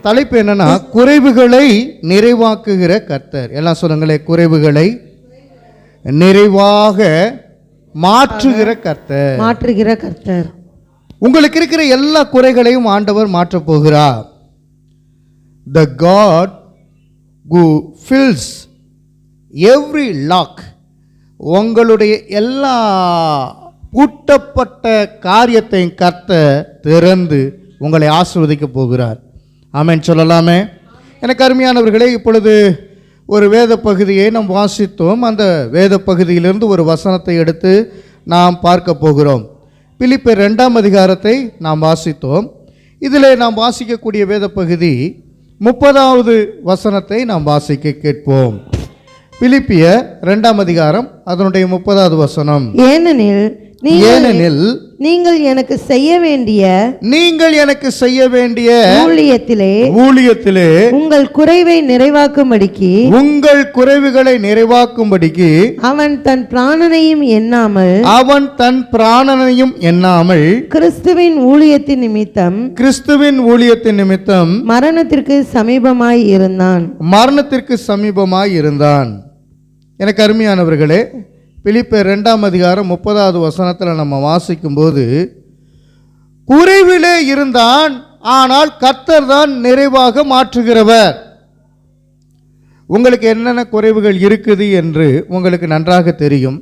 தலைப்பு என்னன்னா, குறைவுகளை நிறைவாக்குகிற கர்த்தர். எல்லாம் சொல்லுங்களே, குறைவுகளை நிறைவாக மாற்றுகிற கர்த்தர். உங்களுக்கு இருக்கிற எல்லா குறைகளையும் ஆண்டவர் மாற்ற போகிறார். The God who fills every lock, உங்களுடைய எல்லா பூட்டப்பட்ட காரியத்தையும் கர்த்தர் திறந்து உங்களை ஆசீர்வதிக்க போகிறார். ஆமென் சொல்லலாமே. எனக்கு அருமையானவர்களே, இப்பொழுது ஒரு வேத பகுதியை நாம் வாசித்தோம். அந்த வேத பகுதியிலிருந்து ஒரு வசனத்தை எடுத்து நாம் பார்க்க போகிறோம். பிலிப்பியர் 2ஆம் அதிகாரத்தை நாம் வாசித்தோம். இதில் நாம் வாசிக்கக்கூடிய வேத பகுதி 30வது வசனத்தை நாம் வாசிக்க கேட்போம். பிலிப்பியர் 2ஆம் அதிகாரம் அதனுடைய 30வது வசனம். ஏனெனில் நீங்கள் எனக்கு செய்ய வேண்டிய ஊழியத்திலே உங்கள் குறைவை நிறைவாக்கும்படிக்கு அவன் தன் பிராணனையும் எண்ணாமல் கிறிஸ்துவின் ஊழியத்தின் நிமித்தம் மரணத்திற்கு சமீபமாய் இருந்தான். எனக்கு அருமையானவர்களே, பிலிப்பியர் 2ஆம் அதிகாரம் 30வது வசனத்தில் நம்ம வாசிக்கும்போது, குறைவிலே இருந்தான், ஆனால் கர்த்தர் தான் நிறைவாக மாற்றுகிறவர். உங்களுக்கு என்னென்ன குறைவுகள் இருக்குது என்று உங்களுக்கு நன்றாக தெரியும்.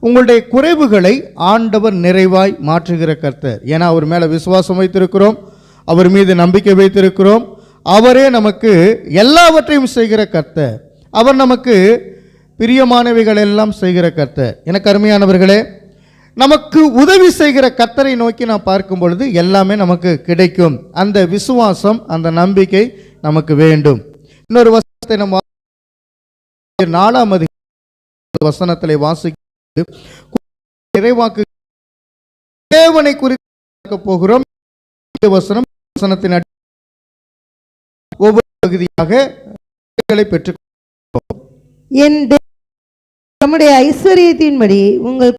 உங்களுடைய குறைவுகளை ஆண்டவர் நிறைவாய் மாற்றுகிற கர்த்தர். ஏன்னா அவர் மேலே விசுவாசம் வைத்திருக்கிறோம், அவர் மீது நம்பிக்கை வைத்திருக்கிறோம். அவரே நமக்கு எல்லாவற்றையும் செய்கிற கர்த்தர். அவர் நமக்கு பிரியமானவைகள் எல்லாம் செய்கிற கர்த்தர். எனக்கு அருமையானவர்களே, நமக்கு உதவி செய்கிற கர்த்தரை நோக்கி நாம் பார்க்கும் பொழுது எல்லாமே நமக்கு கிடைக்கும். அந்த விசுவாசம், அந்த நம்பிக்கை நமக்கு வேண்டும். இன்னொரு வசனத்தை நம்ம 4ஆம் வசனத்திலே வாசித்து நிறைவாக்கு தேவனை குறித்து பார்க்க போகிறோம். வசனத்தின் ஒவ்வொரு பகுதியாக பெற்று நம்முடைய ஐஸ்வரியத்தின்படி உங்கள்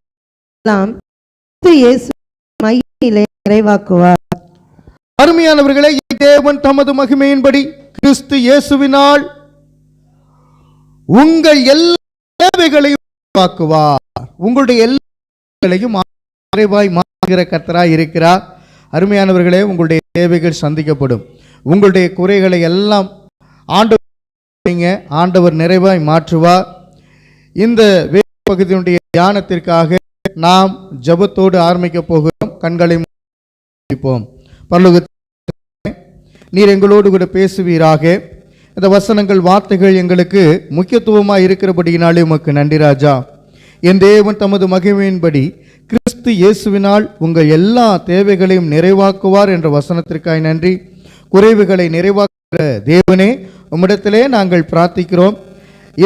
நிறைவாக்குவார். அருமையானவர்களே, தேவன் தமது மகிமையின்படி கிறிஸ்து இயேசுவினால் உங்கள் எல்லா தேவைகளையும் நிறைவாக்குவார். உங்களுடைய எல்லா நிறைவாய் மாற்றுகிற கர்த்தராய் இருக்கிறார். அருமையானவர்களே, உங்களுடைய தேவைகள் சந்திக்கப்படும். உங்களுடைய குறைகளை எல்லாம் ஆண்டவர் நிறைவாய் மாற்றுவார். இந்த பகுதியினுடைய தியானத்திற்காக நாம் ஜெபத்தோடு ஆரம்பிக்க போகிறோம். கண்களை மூடிப்போம். பரலோகத்திலே நீர் எங்களோடு கூட பேசுவீராக. இந்த வசனங்கள், வார்த்தைகள் எங்களுக்கு முக்கியத்துவமாக இருக்கிறபடியினாலே உமக்கு நன்றி ராஜா. என் தேவன் தமது மகிமையின்படி கிறிஸ்து இயேசுவினால் உங்கள் எல்லா தேவைகளையும் நிறைவாக்குவார் என்ற வசனத்திற்காக நன்றி. குறைவுகளை நிறைவாக்குகிற தேவனே, உம்மிடத்திலே நாங்கள் பிரார்த்திக்கிறோம்.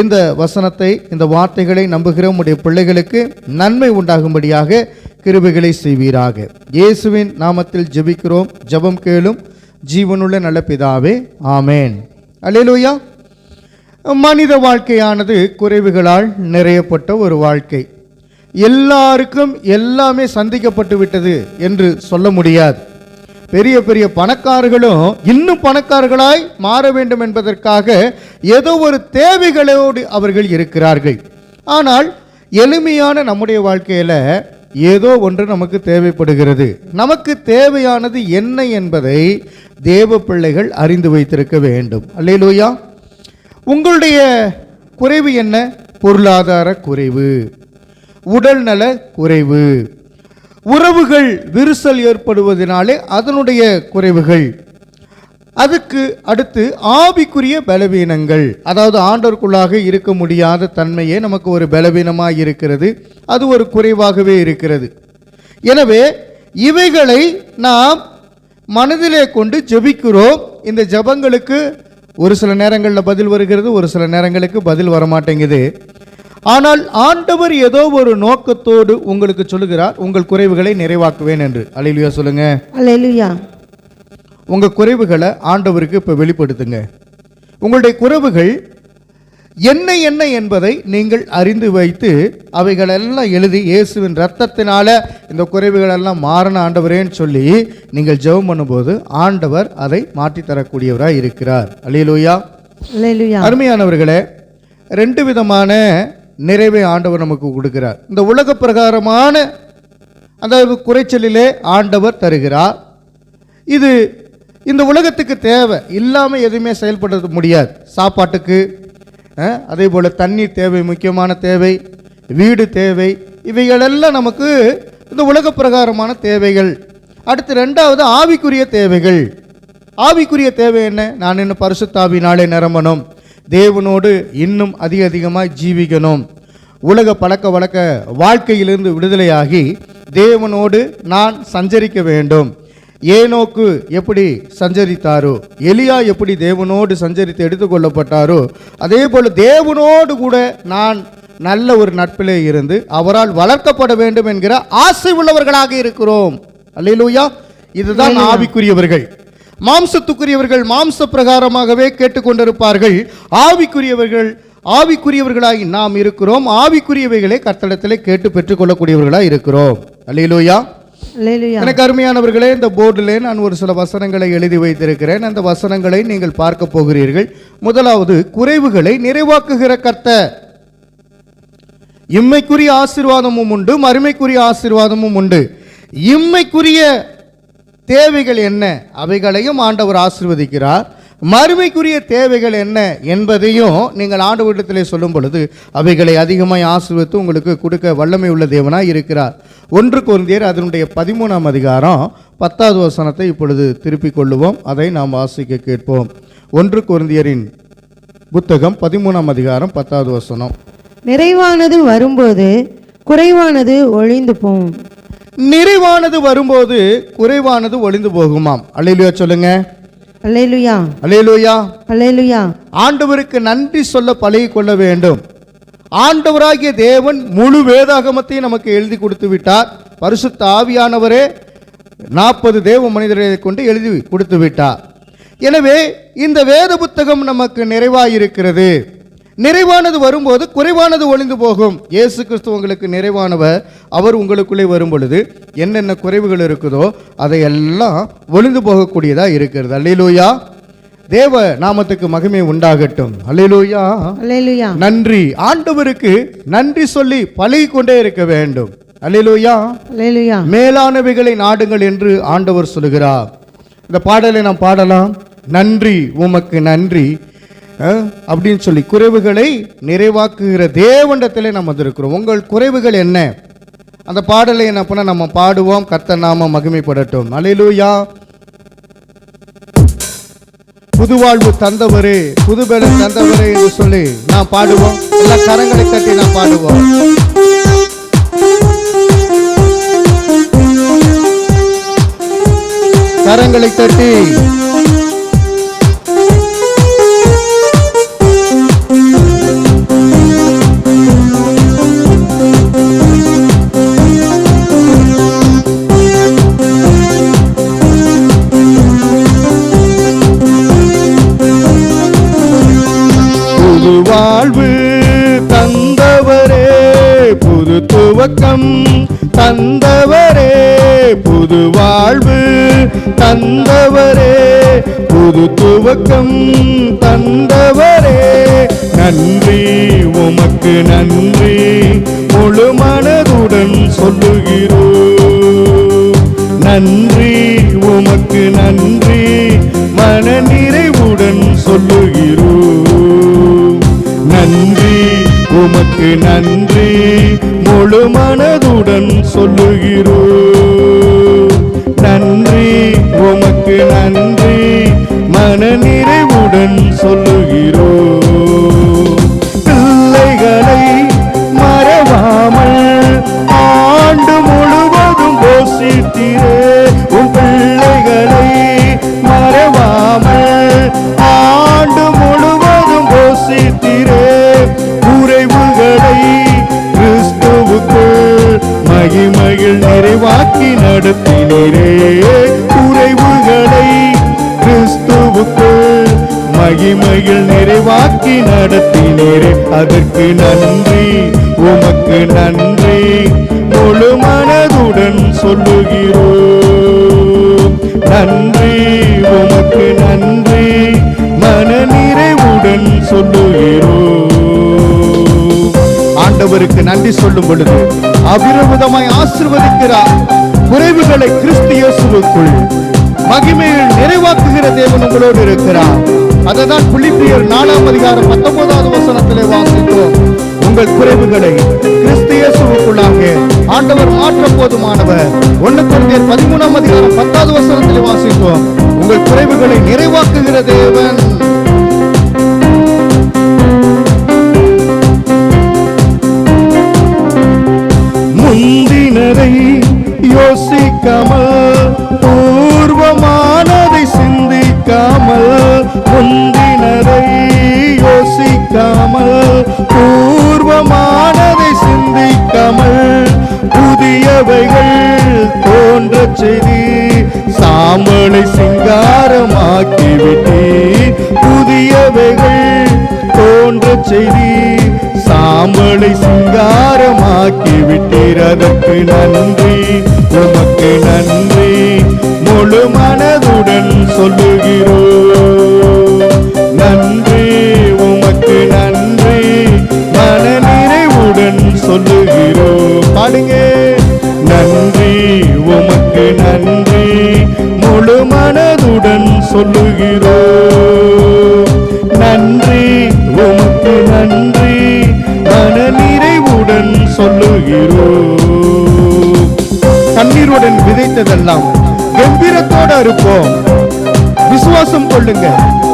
இந்த வசனத்தை, இந்த வார்த்தைகளை நம்புகிற உம்முடைய பிள்ளைகளுக்கு நன்மை உண்டாகும்படியாக கிருபைகளை செய்வீராக. இயேசுவின் நாமத்தில் ஜெபிக்கிறோம். ஜெபம் கேளும் ஜீவனுள்ள நல்ல பிதாவே, ஆமேன். அல்லேலூயா. மனித வாழ்க்கையானது குறைவுகளால் நிறையப்பட்ட ஒரு வாழ்க்கை. எல்லாருக்கும் எல்லாமே சந்திக்கப்பட்டு விட்டது என்று சொல்ல முடியாது. பெரிய பெரிய பணக்காரர்களும் இன்னும் பணக்காரர்களாய் மாற வேண்டும் என்பதற்காக ஏதோ ஒரு தேவைகளோடு அவர்கள் இருக்கிறார்கள். ஆனால் எளிமையான நம்முடைய வாழ்க்கையில் ஏதோ ஒன்று நமக்கு தேவைப்படுகிறது. நமக்கு தேவையானது என்ன என்பதை தேவ பிள்ளைகள் அறிந்து வைத்திருக்க வேண்டும். அல்லேலூயா. உங்களுடைய குறைவு என்ன? பொருளாதார குறைவு, உடல்நல குறைவு, உறவுகள் விரிசல் ஏற்படுவதனாலே அதனுடைய குறைவுகள், அதுக்கு அடுத்து ஆவிக்குரிய பலவீனங்கள், அதாவது ஆண்டவருக்குள்ளாக இருக்க முடியாத தன்மையே நமக்கு ஒரு பலவீனமாக இருக்கிறது. அது ஒரு குறைவாகவே இருக்கிறது. எனவே இவைகளை நாம் மனதிலே கொண்டு ஜெபிக்கிறோம். இந்த ஜெபங்களுக்கு ஒரு சில நேரங்களில் பதில் வருகிறது, ஒரு சில நேரங்களுக்கு பதில் வரமாட்டேங்குது. ஆனால் ஆண்டவர் ஏதோ ஒரு நோக்கத்தோடு உங்களுக்கு சொல்லுகிறார், உங்கள் குறைவுகளை நிறைவாக்குவேன் என்று. அல்லேலூயா சொல்லுங்க. அல்லேலூயா. உங்கள் குறைவுகளை ஆண்டவருக்கு இப்போ வெளிப்படுத்துங்க. உங்களுடைய குறைவுகள் என்ன என்ன என்பதை நீங்கள் அறிந்து வைத்து அவைகளெல்லாம் எழுதி இயேசுவின் இரத்தத்தினால இந்த குறைவுகளெல்லாம் மாறின ஆண்டவரேன்னு சொல்லி நீங்கள் ஜெபம் பண்ணும்போது ஆண்டவர் அதை மாற்றி தரக்கூடியவராய் இருக்கிறார். அல்லேலூயா. அருமையானவர்களே, 2 விதமான நிறைவை ஆண்டவர் நமக்கு கொடுக்கிறார். இந்த உலக பிரகாரமான அந்த குறைச்சலிலே ஆண்டவர் தருகிறார். இது இந்த உலகத்துக்கு தேவை, இல்லாமல் எதுவுமே செயல்படுத்த முடியாது. சாப்பாட்டுக்கு, அதே போல் தண்ணீர் தேவை, முக்கியமான தேவை, வீடு தேவை, இவைகளெல்லாம் நமக்கு இந்த உலக பிரகாரமான தேவைகள். அடுத்து 2வது ஆவிக்குரிய தேவைகள். ஆவிக்குரிய தேவை என்ன? நான் இன்னும் பரிசுத்தாவினாலே நிரம்பணும், தேவனோடு இன்னும் அதிகமாக ஜீவிக்கணும், உலக பழக்க வழக்க வாழ்க்கையிலிருந்து விடுதலையாகி தேவனோடு நான் சஞ்சரிக்க வேண்டும். ஏனோக்கு எப்படி சஞ்சரித்தாரோ, எலியா எப்படி தேவனோடு சஞ்சரித்து எடுத்துக்கொள்ளப்பட்டாரோ, அதே போல் தேவனோடு கூட நான் நல்ல ஒரு நட்பிலே இருந்து அவரால் வளர்க்கப்பட வேண்டும் என்கிற ஆசை உள்ளவர்களாக இருக்கிறோம். அல்லேலூயா. இதுதான் ஆவிக்குரியவர்கள். மாம்சத்துக்குரியவர்கள் மாம்ச பிரகாரமாகவே கேட்டுக்கொண்டிருப்பார்கள். ஆவிக்குரியவர்களாகி நாம் இருக்கிறோம். ஆவிக்குரியவைகளை கர்த்தரிடத்திலே கேட்டு பெற்றுக்கொள்ளக்கூடியவர்களாக இருக்கிறோம். அல்லேலூயா. எனக்கு அருமையானவர்களே, இந்த போர்டிலே நான் ஒரு சில வசனங்களை எழுதி வைத்திருக்கிறேன். அந்த வசனங்களை நீங்கள் பார்க்க போகிறீர்கள். முதலாவது, குறைவுகளை நிறைவாக்குகிற கர்த்தர். இம்மைக்குரிய ஆசீர்வாதமும் உண்டு, மறுமைக்குரிய ஆசீர்வாதமும் உண்டு. இம்மைக்குரிய தேவைகள் என்ன, அவைகளையும் ஆண்டவர் ஆசீர்வதிக்கிறார். மறுமைக்குரிய தேவைகள் என்ன என்பதையும் நீங்கள் ஆண்டவரிடத்திலே சொல்லும் பொழுது அவைகளை அதிகமாக ஆசீர்வதித்து உங்களுக்கு கொடுக்க வல்லமை உள்ள தேவனாய் இருக்கிறார். 1 கொரிந்தியர் அதனுடைய 13ஆம் அதிகாரம் 10வது வசனத்தை இப்பொழுது திருப்பிக் கொள்ளுவோம். அதை நாம் வாசிக்க கேட்போம். 1 கொரிந்தியரின் புத்தகம் 13ஆம் அதிகாரம் 10வது வசனம். நிறைவானது வரும்போது குறைவானது ஒழிந்து போகும். நிறைவானது வரும்போது குறைவானது ஒழிந்து போகுமாம். அல்லேலூயா சொல்லுங்க. அல்லேலூயா. அல்லேலூயா. அல்லேலூயா. ஆண்டவருக்கு நன்றி சொல்ல பழகிக் கொள்ள வேண்டும். ஆண்டவராகிய தேவன் முழு வேதாகமத்தையும் நமக்கு எழுதி கொடுத்து விட்டார். பரிசுத்த ஆவியானவரே 40 தேவ மனிதர்களை கொண்டு எழுதி கொடுத்து விட்டார். எனவே இந்த வேத புத்தகம் நமக்கு நிறைவாயிருக்கிறது. நிறைவானது வரும்போது குறைவானது ஒழிந்து போகும். இயேசு கிறிஸ்து உங்களுக்கு நிறைவானவர். அவர் உங்களுக்குள்ளே வரும் பொழுது என்னென்ன குறைவுகள் இருக்குதோ அதையெல்லாம் ஒழிந்து போகக்கூடியதா இருக்கிறது. அல்லேலூயா. தேவ நாமத்துக்கு மகிமை உண்டாகட்டும். அல்லேலூயா. அல்லேலூயா. நன்றி. ஆண்டவருக்கு நன்றி சொல்லி பழகிக் கொண்டே இருக்க வேண்டும். அல்லேலூயா. அல்லேலூயா. மேலானவைகளை நாடுங்கள் என்று ஆண்டவர் சொல்கிறார். இந்த பாடலை நாம் பாடலாம். நன்றி உமக்கு நன்றி அப்படின்னு சொல்லி குறைவுகளை நிறைவாக்குகிற தேவனிடத்திலே நாம் வந்திருக்கிறோம். உங்கள் குறைவுகள் என்ன? அந்த பாடலை என்ன பண்ண நம்ம பாடுவோம். கர்த்தர் நாமம் மகிமைப்படட்டும். அல்லேலூயா. புதுவாழ்வு தந்தவரே, புதுபலன் தந்தவரே என்று சொல்லி நாம் பாடுவோம். எல்லா கரங்களை தட்டி நாம் பாடுவோம். கரங்களை தட்டி வாழ்வு தந்தவரே, புது துவக்கம் தந்தவரே, புது வாழ்வு தந்தவரே, புது துவக்கம் தந்தவரே, நன்றி உமக்கு நன்றி முழு மனதுடன் சொல்லுகிறோம். நன்றி உமக்கு நன்றி மன நிறைவுடன் சொல்லுகிறோம். நன்றி உமக்கு நன்றி முழு மனதுடன் சொல்லுகிறோம். நன்றி உமக்கு நன்றி மன நிறைவுடன் சொல்லுகிறோம். பிள்ளைகளை மறவாமல் ஆண்டு முழுவதும் போஷித்தீரே. உன் பிள்ளைகளை மறவாமல் ஆண்டு முழுவதும் போஷித்தீரே. குறைவுகளை கிறிஸ்துவுக்குள் மகிமையில் நிறைவாக்கி நடத்தினீரே. குறைவுகளை கிறிஸ்துவுக்குள் மகிமையில் நிறைவாக்கி நடத்தினீரே, அதற்கு நன்றி, உமக்கு நன்றி, முழு மனதுடன் சொல்லுகிறோம். நன்றி, உமக்கு நன்றி, மன நிறைவுடன் சொல்லுகிறோம். ஆண்டவருக்கு நன்றி சொல்லும் பொழுது அபிரமிதமாய் ஆசீர்வதிக்கிறார். குறைவுகளை கிறிஸ்து இயேசுவுக்குள் மகிமையில் நிறைவாக்குகிற தேவன் உங்களோடு இருக்கிறார். அததான் பிலிப்பியர் 4ஆம் அதிகாரம் 19வது வசனத்திலே வாசித்தோம். உங்கள் குறைவுகளை கிறிஸ்து இயேசுவுக்குள்ளாக ஆண்டவர் மாற்ற போதுமானவர். 1 கொரிந்தியர் 13ஆம் அதிகாரம் 10வது வசனத்திலே வாசித்தோம். உங்கள் குறைவுகளை நிறைவாக்குகிற தேவன். முந்தினரை யோசிக்காமல், பூர்வமானதை சிந்திக்காமல், முந்தினரை யோசிக்காமல், பூர்வமானதை சிந்திக்காமல், புதியவைகள் தோன்றச் செய்தி சாம்பலை சிங்காரமாக்கிவிட்டீர். புதியவைகள் தோன்றச் செய்தி சாம்பலை சிங்காரமாக்கி விட்டீர். அதற்கு நன்றி, உமக்கு நன்றி, முழு மனதுடன் சொல்லுகிறோம். நன்றி, உமக்கு நன்றி, மன நிறைவுடன் சொல்லுகிறோம். பாடுங்க. நன்றி, உமக்கு நன்றி, முழு மனதுடன் சொல்லுகிறோம். நன்றி, உமக்கு நன்றி, மன நிறைவுடன் சொல்லுகிறோம். கண்ணீருடன் விதைத்ததெல்லாம் கம்பீரத்தோடு இருப்போம். விசுவாசம் கொள்ளுங்க.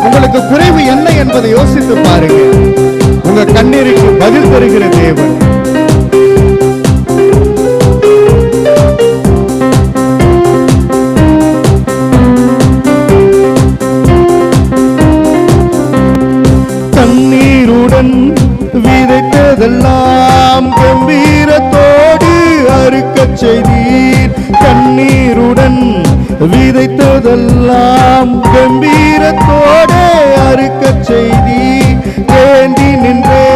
உங்களுக்கு குறைவு என்ன என்பதை யோசித்து பாருங்க. உங்க கண்ணீருக்கு பதில் தருகிற தேவன். கண்ணீருடன் விதைத்ததெல்லாம் கம்பீரத்தோடு அறுக்கச் செய்தீர். கண்ணீருடன் விதைத்ததெல்லாம் கம்பீரத்தோடு அறுக்கச் செய்தீர். ஏந்தி நின்றே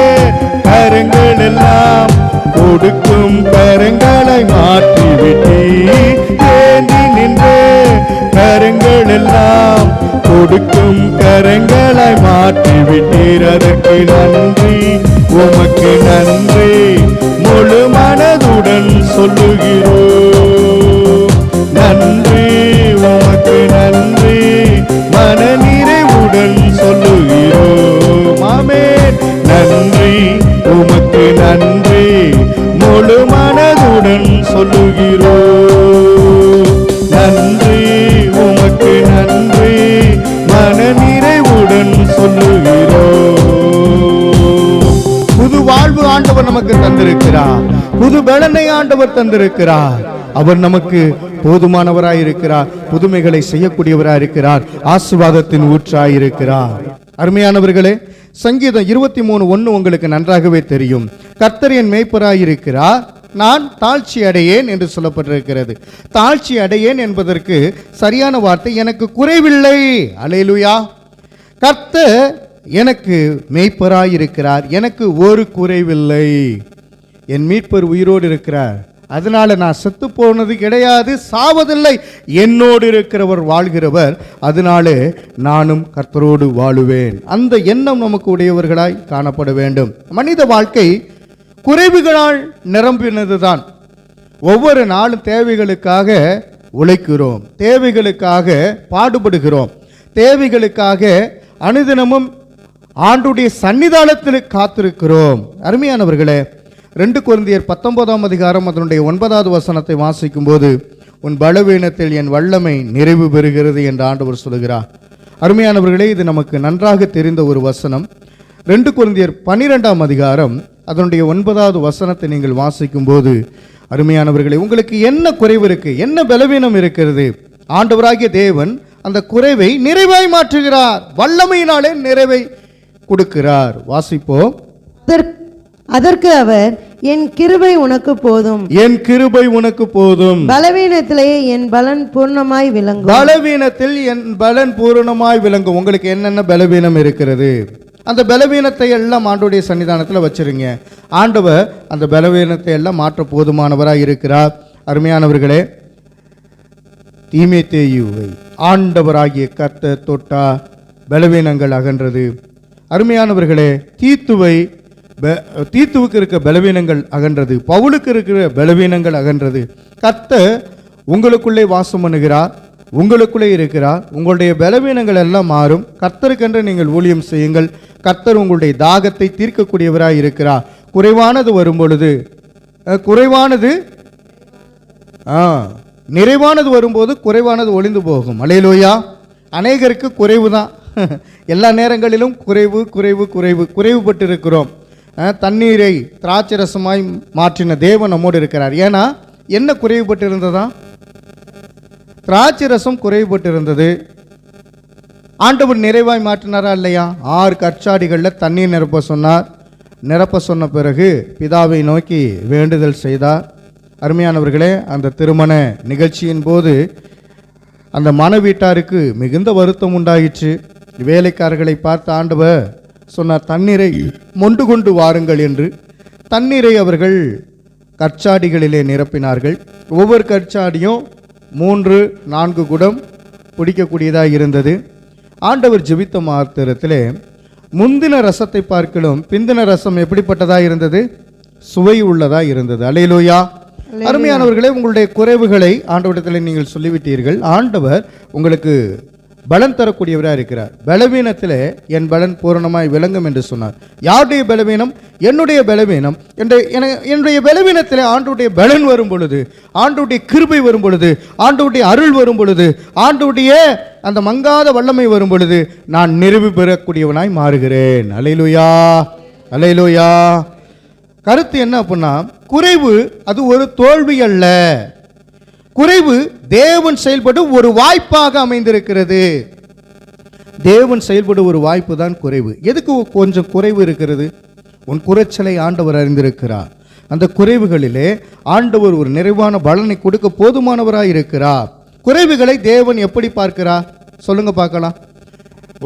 கரங்கள் எல்லாம் கொடுக்கும் கரங்களை மாற்றிவிட்டீர். ஏந்தி நின்றே கரங்கள் எல்லாம் கொடுக்கும் கரங்களை மாற்றிவிட்டீர். அதற்கு நன்றி, உமக்கு நன்றி, முழு மனதுடன் சொல்லுகிறோம். நன்றி, உமக்கு நன்றி, மன நிறைவுடன் சொல்லுகிறோம். ஆமென். நன்றி, உமக்கு நன்றி, முழு மனதுடன் சொல்லுகிறோம். நன்றி, உமக்கு நன்றி, மன நிறைவுடன் சொல்லுகிறோம். புது வாழ்வு ஆண்டவர் நமக்கு தந்திருக்கிறார். புது பலனை ஆண்டவர் தந்திருக்கிறார். அவர் நமக்கு போதுமானவராயிருக்கிறார். புதுமைகளை செய்யக்கூடியவராய் இருக்கிறார். ஆசீர்வாதத்தின் ஊற்றாய் இருக்கிறார். அருமையானவர்களே, சங்கீதம் 23:1 உங்களுக்கு நன்றாகவே தெரியும். கர்த்தர் என் மேய்ப்பராயிருக்கிறார், நான் தாழ்ச்சி அடையேன் என்று சொல்லப்பட்டிருக்கிறது. தாழ்ச்சி அடையேன் என்பதற்கு சரியான வார்த்தை எனக்கு குறைவில்லை. அல்லேலூயா. கர்த்தர் எனக்கு மேய்ப்பராயிருக்கிறார், எனக்கு ஒரு குறைவில்லை. என் மீட்பர் உயிரோடு இருக்கிறார், அதனால நான் செத்து போனது கிடையாது, சாவதில்லை. என்னோடு இருக்கிறவர் வாழ்கிறவர், அதனால நானும் கர்த்தரோடு வாழுவேன். அந்த எண்ணம் நமக்கு உடையவர்களாய் காணப்பட வேண்டும். மனித வாழ்க்கை குறைவுகளால் நிரம்பினதுதான். ஒவ்வொரு நாளும் தேவைகளுக்காக உழைக்கிறோம், தேவைகளுக்காக பாடுபடுகிறோம், தேவைகளுக்காக அனுதினமும் ஆண்டுடைய சன்னிதானத்தில் காத்திருக்கிறோம். அருமையானவர்களே, 2 கொரிந்தியர் 19ஆம் அதிகாரம் அதனுடைய 9வது வசனத்தை வாசிக்கும் போது, உன் பலவீனத்தில் என் வல்லமை நிறைவு பெறுகிறது என்று ஆண்டவர் சொல்கிறார். அருமையானவர்களே, இது நமக்கு நன்றாக தெரிந்த ஒரு வசனம். 2 கொரிந்தியர் 12ஆம் அதிகாரம் அதனுடைய 9வது வசனத்தை நீங்கள் வாசிக்கும் போது, அருமையானவர்களே, உங்களுக்கு என்ன குறைவு இருக்கு, என்ன பலவீனம் இருக்கிறது, ஆண்டவராகிய தேவன் அந்த குறைவை நிறைவாய் மாற்றுகிறார். வல்லமையினாலே நிறைவை கொடுக்கிறார். வாசிப்போம். அதற்கு அவர், என் கிருபை உனக்கு போதும். என் கிருபை உனக்கு போதும். பலவீனத்திலே என் பலன் பூர்ணமாய் விளங்கும். பலவீனத்தில் என் பலன் பூரணமாய் விளங்கும். உங்களுக்கு என்னென்ன பலவீனம் இருக்கிறது, அந்த பலவீனத்தை எல்லாம் ஆண்டவருடைய சன்னிதானத்தில் வச்சிருங்க. ஆண்டவர் அந்த பலவீனத்தை எல்லாம் மாற்ற போதுமானவராக இருக்கிறார். அருமையானவர்களே, தீமோத்தேயுவை ஆண்டவராகிய கர்த்தர் தொட்டா பலவீனங்கள் அகன்றது. அருமையானவர்களே, தீத்துவுக்கு இருக்க பலவீனங்கள் அகன்றது. பவுலுக்கு இருக்கிற பலவீனங்கள் அகன்றது. கர்த்தர் உங்களுக்குள்ளே வாசம் பண்ணுகிறார், உங்களுக்குள்ளே இருக்கிறார். உங்களுடைய பலவீனங்கள் எல்லாம் மாறும். கர்த்தருக்கென்று நீங்கள் ஊழியம் செய்யுங்கள். கர்த்தர் உங்களுடைய தாகத்தை தீர்க்கக்கூடியவராய் இருக்கிறார். குறைவானது வரும் பொழுது நிறைவானது வரும்போது குறைவானது ஒளிந்து போகும். அல்லேலூயா. அநேகருக்கு குறைவு தான். எல்லா நேரங்களிலும் குறைவுபட்டு இருக்கிறோம். தண்ணீரை திராட்சை ரசமாய் மாற்றின தேவன் நம்மோடு இருக்கிறார். ஏன்னா என்ன குறைவுபட்டு இருந்ததா? திராட்சை ரசம் குறைவுபட்டு இருந்தது. ஆண்டவர் நிறைவாய் மாற்றினாரா இல்லையா? 6 கற்சாடிகளில் தண்ணீர் நிரப்ப சொன்ன பிறகு பிதாவை நோக்கி வேண்டுதல் செய்தார். அருமையானவர்களே, அந்த திருமண நிகழ்ச்சியின் போது அந்த மன வீட்டாருக்கு மிகுந்த வருத்தம் உண்டாயிற்று. வேலைக்காரர்களை பார்த்து ஆண்டவர் சொன்னார், தண்ணீரை மொண்டு கொண்டு வாருங்கள் என்று. தண்ணீரை அவர்கள் கற்சாடிகளிலே நிரப்பினார்கள். ஒவ்வொரு கற்சாடியும் 3-4 குடம் பிடிக்கக்கூடியதாக இருந்தது. ஆண்டவர் ஜெபித்த மாத்திரத்திலே முந்தின ரசத்தை பார்க்கலும் பிந்தின ரசம் எப்படிப்பட்டதாக இருந்தது? சுவை உள்ளதாக இருந்தது. அல்லேலூயா. அருமையானவர்களே, உங்களுடைய குறைவுகளை ஆண்டவரிடத்தில் நீங்கள் சொல்லிவிட்டீர்கள். ஆண்டவர் உங்களுக்கு பலன் தரக்கூடியவராக இருக்கிறார். பலவீனத்தில் என் பலன் பூரணமாய் விளங்கும் என்று சொன்னார். யாருடைய பலவீனம்? என்னுடைய பலவீனம். என்னுடைய பலவீனத்தில் ஆண்டவருடைய பலன் வரும் பொழுது, ஆண்டவருடைய கிருபை வரும் பொழுது, ஆண்டவருடைய அருள் வரும் பொழுது, ஆண்டவருடைய அந்த மங்காத வல்லமை வரும் பொழுது நான் நிறைவு பெறக்கூடியவனாய் மாறுகிறேன். அல்லேலூயா, அல்லேலூயா. கருத்து என்ன அப்படின்னா, குறைவு அது ஒரு தோல்வி அல்ல. குறைவு தேவன் செயல்படும் ஒரு வாய்ப்பாக அமைந்திருக்கிறது. தேவன் செயல்படும் ஒரு வாய்ப்பு தான் குறைவு. எதுக்கு கொஞ்சம் குறைவு இருக்கிறது? உன் குறைச்சலை ஆண்டவர் அறிந்திருக்கிறார். அந்த குறைவுகளிலே ஆண்டவர் ஒரு நிறைவான பலனை கொடுக்க போதுமானவராக இருக்கிறார். குறைவுகளை தேவன் எப்படி பார்க்கிறார்? சொல்லுங்க பார்க்கலாம்.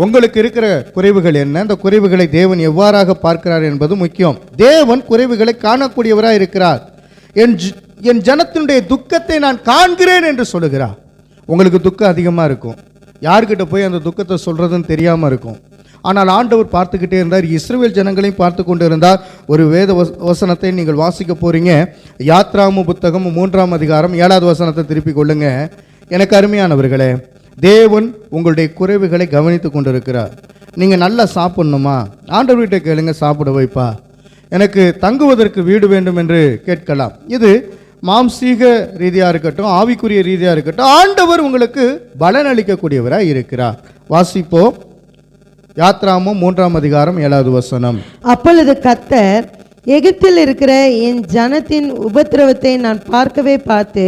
உங்களுக்கு இருக்கிற குறைவுகள் என்ன? அந்த குறைவுகளை தேவன் எவ்வாறாக பார்க்கிறார் என்பது முக்கியம். தேவன் குறைவுகளை காணக்கூடியவராக இருக்கிறார். என் ஜனத்தினுடைய துக்கத்தை நான் காண்கிறேன் என்று சொல்லுகிறார். உங்களுக்கு துக்கம் அதிகமாக இருக்கும். யார்கிட்ட போய் அந்த துக்கத்தை சொல்றதுன்னு தெரியாமல் இருக்கும். ஆனால் ஆண்டவர் பார்த்துக்கிட்டே இருந்தார். இஸ்ரவேல் ஜனங்களையும் பார்த்து கொண்டு இருந்தார். ஒரு வேத வசனத்தை நீங்கள் வாசிக்க போறீங்க. யாத்ராம புத்தகம் 3ஆம் அதிகாரம் 7வது வசனத்தை திருப்பிக் கொள்ளுங்க. எனக்கு அருமையானவர்களே, தேவன் உங்களுடைய குறைவுகளை கவனித்து கொண்டிருக்கிறார். நீங்கள் நல்லா சாப்பிடணுமா? ஆண்டவர்கிட்ட கேளுங்க, சாப்பிட வைப்பா. எனக்கு தங்குவதற்கு வீடு வேண்டும் என்று கேட்கலாம். இது மாம்சீக ரீதியாக இருக்கட்டும், ஆவிக்குரிய ரீதியாக இருக்கட்டும், ஆண்டவர் உங்களுக்கு பலன் அளிக்கக்கூடியவராக இருக்கிறார். வாசிப்போம். யாத்ராமம் 3ஆம் அதிகாரம் 7வது வசனம். அப்பொழுது கர்த்தர், எகிப்தில் இருக்கிற என் ஜனத்தின் உபத்திரவத்தை நான் பார்த்து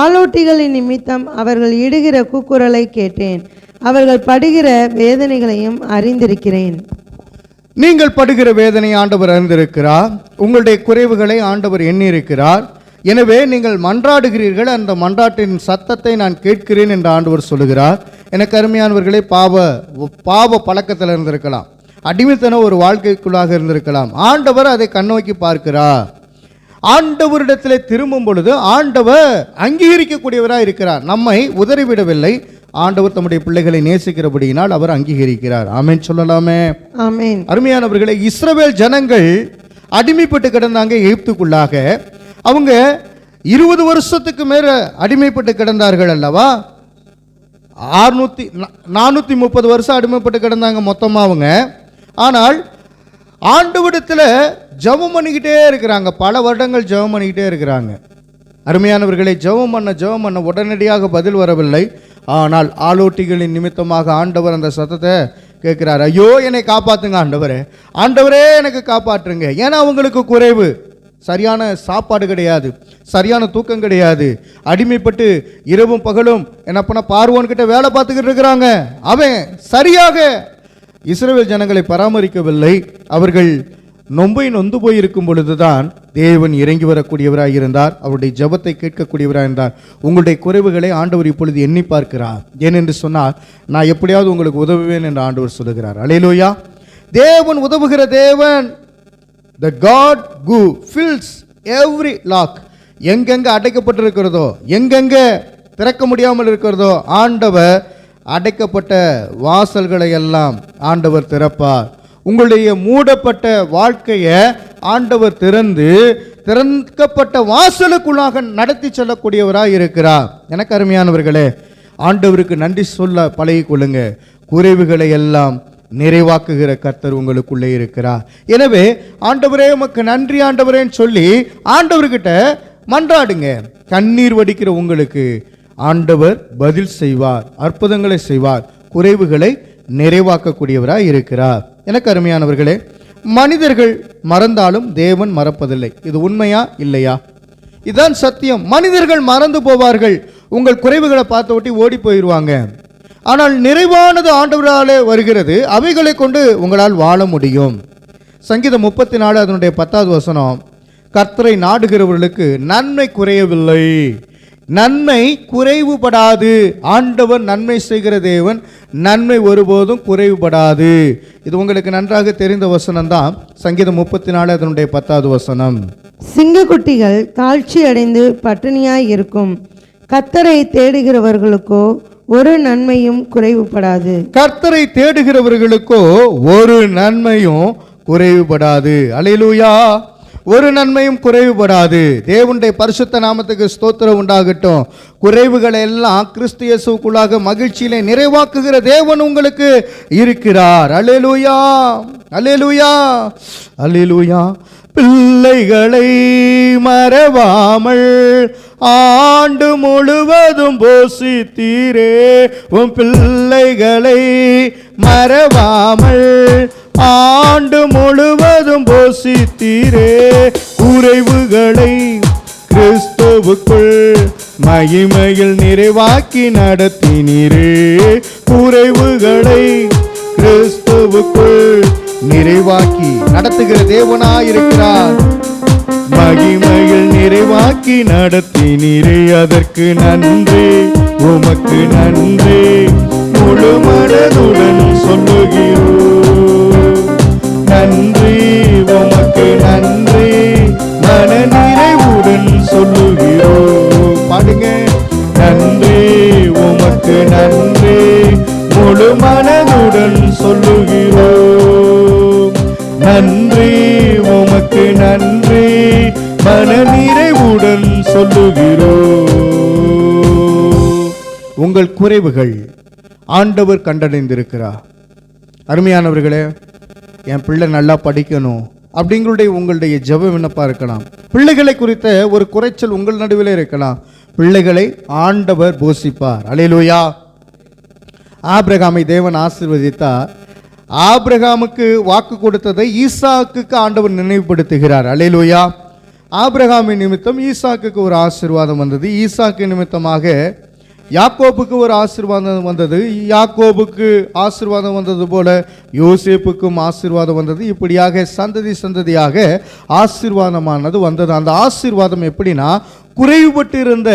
ஆலோட்டிகளின் நிமித்தம் அவர்கள் இடுகிற கூக்குரலை கேட்டேன். அவர்கள் படுகிற வேதனைகளையும் அறிந்திருக்கிறேன். நீங்கள் படுகிற வேதனை ஆண்டவர் அறிந்திருக்கிறார். உங்களுடைய குறைவுகளை ஆண்டவர் எண்ணியிருக்கிறார். எனவே நீங்கள் மன்றாடுகிறீர்கள், அந்த மன்றாட்டின் சத்தத்தை நான் கேட்கிறேன் என்று ஆண்டவர் சொல்லுகிறார். எனக்கு அருமையானவர்களே, பாவ பழக்கத்தில் இருந்திருக்கலாம், அடிமைத்தன ஒரு வாழ்க்கைக்குள்ளாக இருந்திருக்கலாம். ஆண்டவர் அதை கண்ணோக்கி பார்க்கிறார். ஆண்டவரிடத்தில் திரும்பும் பொழுது ஆண்டவர் அங்கீகரிக்கக்கூடியவராக இருக்கிறார். நம்மை உதறிவிடவில்லை. ஆண்டவர் தம்முடைய பிள்ளைகளை நேசிக்கிறபடியினால் அவர் அங்கீகரிக்கிறார். ஆமென் சொல்லலாமே. ஆமென். அருமையானவர்களே, இஸ்ரவேல் ஜனங்கள் அடிமைப்பட்டு கிடந்தாங்க எகிப்துக்குள்ளாக. அவங்க 20 வருஷத்துக்கு மேல அடிமைப்பட்டு கிடந்தார்கள் அல்லவா? 430 வருஷம் அடிமைப்பட்டு கிடந்தாங்க மொத்தமாக அவங்க. ஆனால் ஆண்டவரிடத்தில் ஜெபம் பண்ணிக்கிட்டே இருக்கிறாங்க. பல வருடங்கள் ஜெபம் பண்ணிக்கிட்டே இருக்கிறாங்க. அருமையானவர்களை, ஜெபம் பண்ண உடனடியாக பதில் வரவில்லை. ஆனால் ஆலோட்டிகளின் நிமித்தமாக ஆண்டவர் அந்த சத்தத்தை கேட்கிறார். ஐயோ, என்னை காப்பாற்றுங்க ஆண்டவரே, ஆண்டவரே எனக்கு காப்பாற்றுங்க. ஏன்னா அவங்களுக்கு குறைவு. சரியான சாப்பாடு கிடையாது, சரியான தூக்கம் கிடையாது. அடிமைப்பட்டு இரவும் பகலும் என்ன பண்ண பார்வோன்கிட்ட வேலை பார்த்துக்கிட்டு இருக்கிறாங்க. அவன் சரியாக இஸ்ரவேல் ஜனங்களை பராமரிக்கவில்லை. அவர்கள் நொம்பை நொந்து போய் இருக்கும் பொழுதுதான் தேவன் இறங்கி வரக்கூடியவராக இருந்தார். அவருடைய ஜெபத்தை கேட்கக்கூடியவராக இருந்தார். உங்களுடைய குறைவுகளை ஆண்டவர் இப்பொழுது எண்ணி பார்க்கிறார். ஏனென்று சொன்னால், நான் எப்படியாவது உங்களுக்கு உதவுவேன் என்று ஆண்டவர் சொல்லுகிறார். அல்லேலூயா. தேவன் உதவுகிற தேவன். The God who fills every lock. எங்கெங்க அடைக்கப்பட்டிருக்கிறதோ, எங்கெங்க திறக்க முடியாமல் இருக்கிறதோ, ஆண்டவர் அடைக்கப்பட்ட வாசல்களை எல்லாம் ஆண்டவர் திறப்பார். உங்களுடைய மூடப்பட்ட வாழ்க்கையை ஆண்டவர் திறக்கப்பட்ட வாசலுக்குள்ளாக நடத்தி செல்லக்கூடியவராக இருக்கிறார். எனக்கு அருமையானவர்களே, ஆண்டவருக்கு நன்றி சொல்ல பழகிக் கொள்ளுங்க. குறைவுகளை எல்லாம் நிறைவாக்குகிற கர்த்தர் உங்களுக்குள்ளே இருக்கிறார். எனவே ஆண்டவரே உமக்கு நன்றி ஆண்டவரேன்னு சொல்லி ஆண்டவர்கிட்ட மன்றாடுங்க. கண்ணீர் வடிக்கிற உங்களுக்கு ஆண்டவர் பதில் செய்வார், அற்புதங்களை செய்வார், குறைவுகளை நிறைவாக்கக்கூடியவராக இருக்கிறார். எனக்கு அருமையானவர்களே, மனிதர்கள் மறந்தாலும் தேவன் மறப்பதில்லை. இது உண்மையா இல்லையா? இதுதான் சத்தியம். மனிதர்கள் மறந்து போவார்கள், உங்கள் குறைவுகளை பார்த்து ஒட்டி ஓடி போயிடுவாங்க. ஆனால் நிறைவானது ஆண்டவராலே வருகிறது. அவைகளை கொண்டு உங்களால் வாழ முடியும். சங்கீதம் 34 அதனுடைய 10வது வசனம், கர்த்தரை நாடுகிறவர்களுக்கு நன்மை குறையவில்லை, நன்மை குறைவுபடாது. ஆண்டவர் நன்மை செய்கிற தேவன், நன்மை ஒருபோதும் குறைவுபடாது. இது உங்களுக்கு நன்றாக தெரிந்த வசனம் தான். சங்கீதம் 34 அதனுடைய 10வது வசனம். சிங்கக்குட்டிகள் தாழ்ச்சி அடைந்து பட்டினியாய் இருக்கும், கர்த்தரை தேடுகிறவர்களுக்கோ ஒரு நன்மையும் குறைவுபடாது. கர்த்தரை தேடுகிறவர்களுக்கோ ஒரு நன்மையும் குறைவுபடாது. அல்லேலூயா. ஒரு நன்மையும் குறைவுபடாது. தேவனுடைய பரிசுத்த நாமத்துக்கு ஸ்தோத்திரம் உண்டாகட்டும். குறைவுகளை எல்லாம் கிறிஸ்து இயேசுவுக்குள்ளாக மகிழ்ச்சியிலே நிறைவாக்குகிற தேவன் உங்களுக்கு இருக்கிறார். அல்லேலூயா, அல்லேலூயா, அல்லேலூயா. பிள்ளைகளை மறவாமல் ஆண்டு முழுவதும் போஷித்தீரே, உன் பிள்ளைகளை மறவாமல் ஆண்டு முழுவதும் போஷித்தீரே. குறைவுகளை கிறிஸ்துவுக்குள் மகிமையில் நிறைவாக்கி நடத்தினீரே. குறைவுகளை கிறிஸ்துவுக்குள் நிறைவாக்கி நடத்துகிற தேவனாயிருக்கிறார். மகிமையில் நிறைவாக்கி நடத்தினீரே. அதற்கு நன்றி, உமக்கு நன்றி, முழு மனதுடன் சொல்லுகிறோம். நன்றி, உமக்கு நன்றி, மன நிறைவுடன் சொல்லுகிறோம். பாடுங்க. நன்றி, உமக்கு நன்றி, முழு மனதுடன் சொல்லுகிறோம். நன்றி, உமக்கு நன்றி, மன நிறைவுடன் சொல்லுகிறோம். உங்கள் குறைவுகள் ஆண்டவர் கண்டடைந்திருக்கிறார். அருமையானவர்களே, என் பிள்ளை நல்லா படிக்கணும் உங்களுடைய ஜெப விண்ணப்பம் இருக்கலாம். பிள்ளைகளை குறித்த ஒரு குறைச்சல் உங்கள் நடுவில் இருக்கலாம். பிள்ளைகளை ஆண்டவர் போஷிப்பார். அல்லேலூயா. ஆபிரகாமை தேவன் ஆசீர்வதித்தார். ஆபிரகாமுக்கு வாக்கு கொடுத்ததை ஈசாக்குக்கு ஆண்டவர் நினைவுபடுத்துகிறார். அல்லேலூயா. ஆபிரகாமின் நிமித்தம் ஈசாக்குக்கு ஒரு ஆசீர்வாதம் வந்தது. ஈசாக்கு நிமித்தமாக யாக்கோபுக்கு ஒரு ஆசீர்வாதம் வந்தது. யாக்கோபுக்கு ஆசீர்வாதம் வந்தது போல யோசேப்புக்கும் ஆசீர்வாதம் வந்தது. இப்படியாக சந்ததி சந்ததியாக ஆசீர்வாதமானது வந்தது. அந்த ஆசீர்வாதம் எப்படின்னா, குறைவுபட்டு இருந்த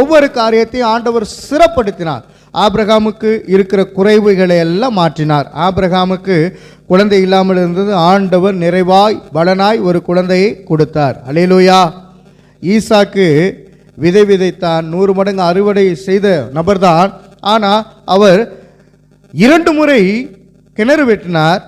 ஒவ்வொரு காரியத்தையும் ஆண்டவர் சிறப்படுத்தினார். ஆபிரகாமுக்கு இருக்கிற குறைவுகளை எல்லாம் மாற்றினார். ஆபிரகாமுக்கு குழந்தை இல்லாமல் இருந்தது. ஆண்டவர் நிறைவாய் பலனாய் ஒரு குழந்தையை கொடுத்தார். அல்லேலூயா. ஈசாக்கு விதை விதைத்தான், 100 மடங்கு அறுவடை செய்த நபர்தான். ஆனால் அவர் 2 முறை கிணறு வெட்டினார்,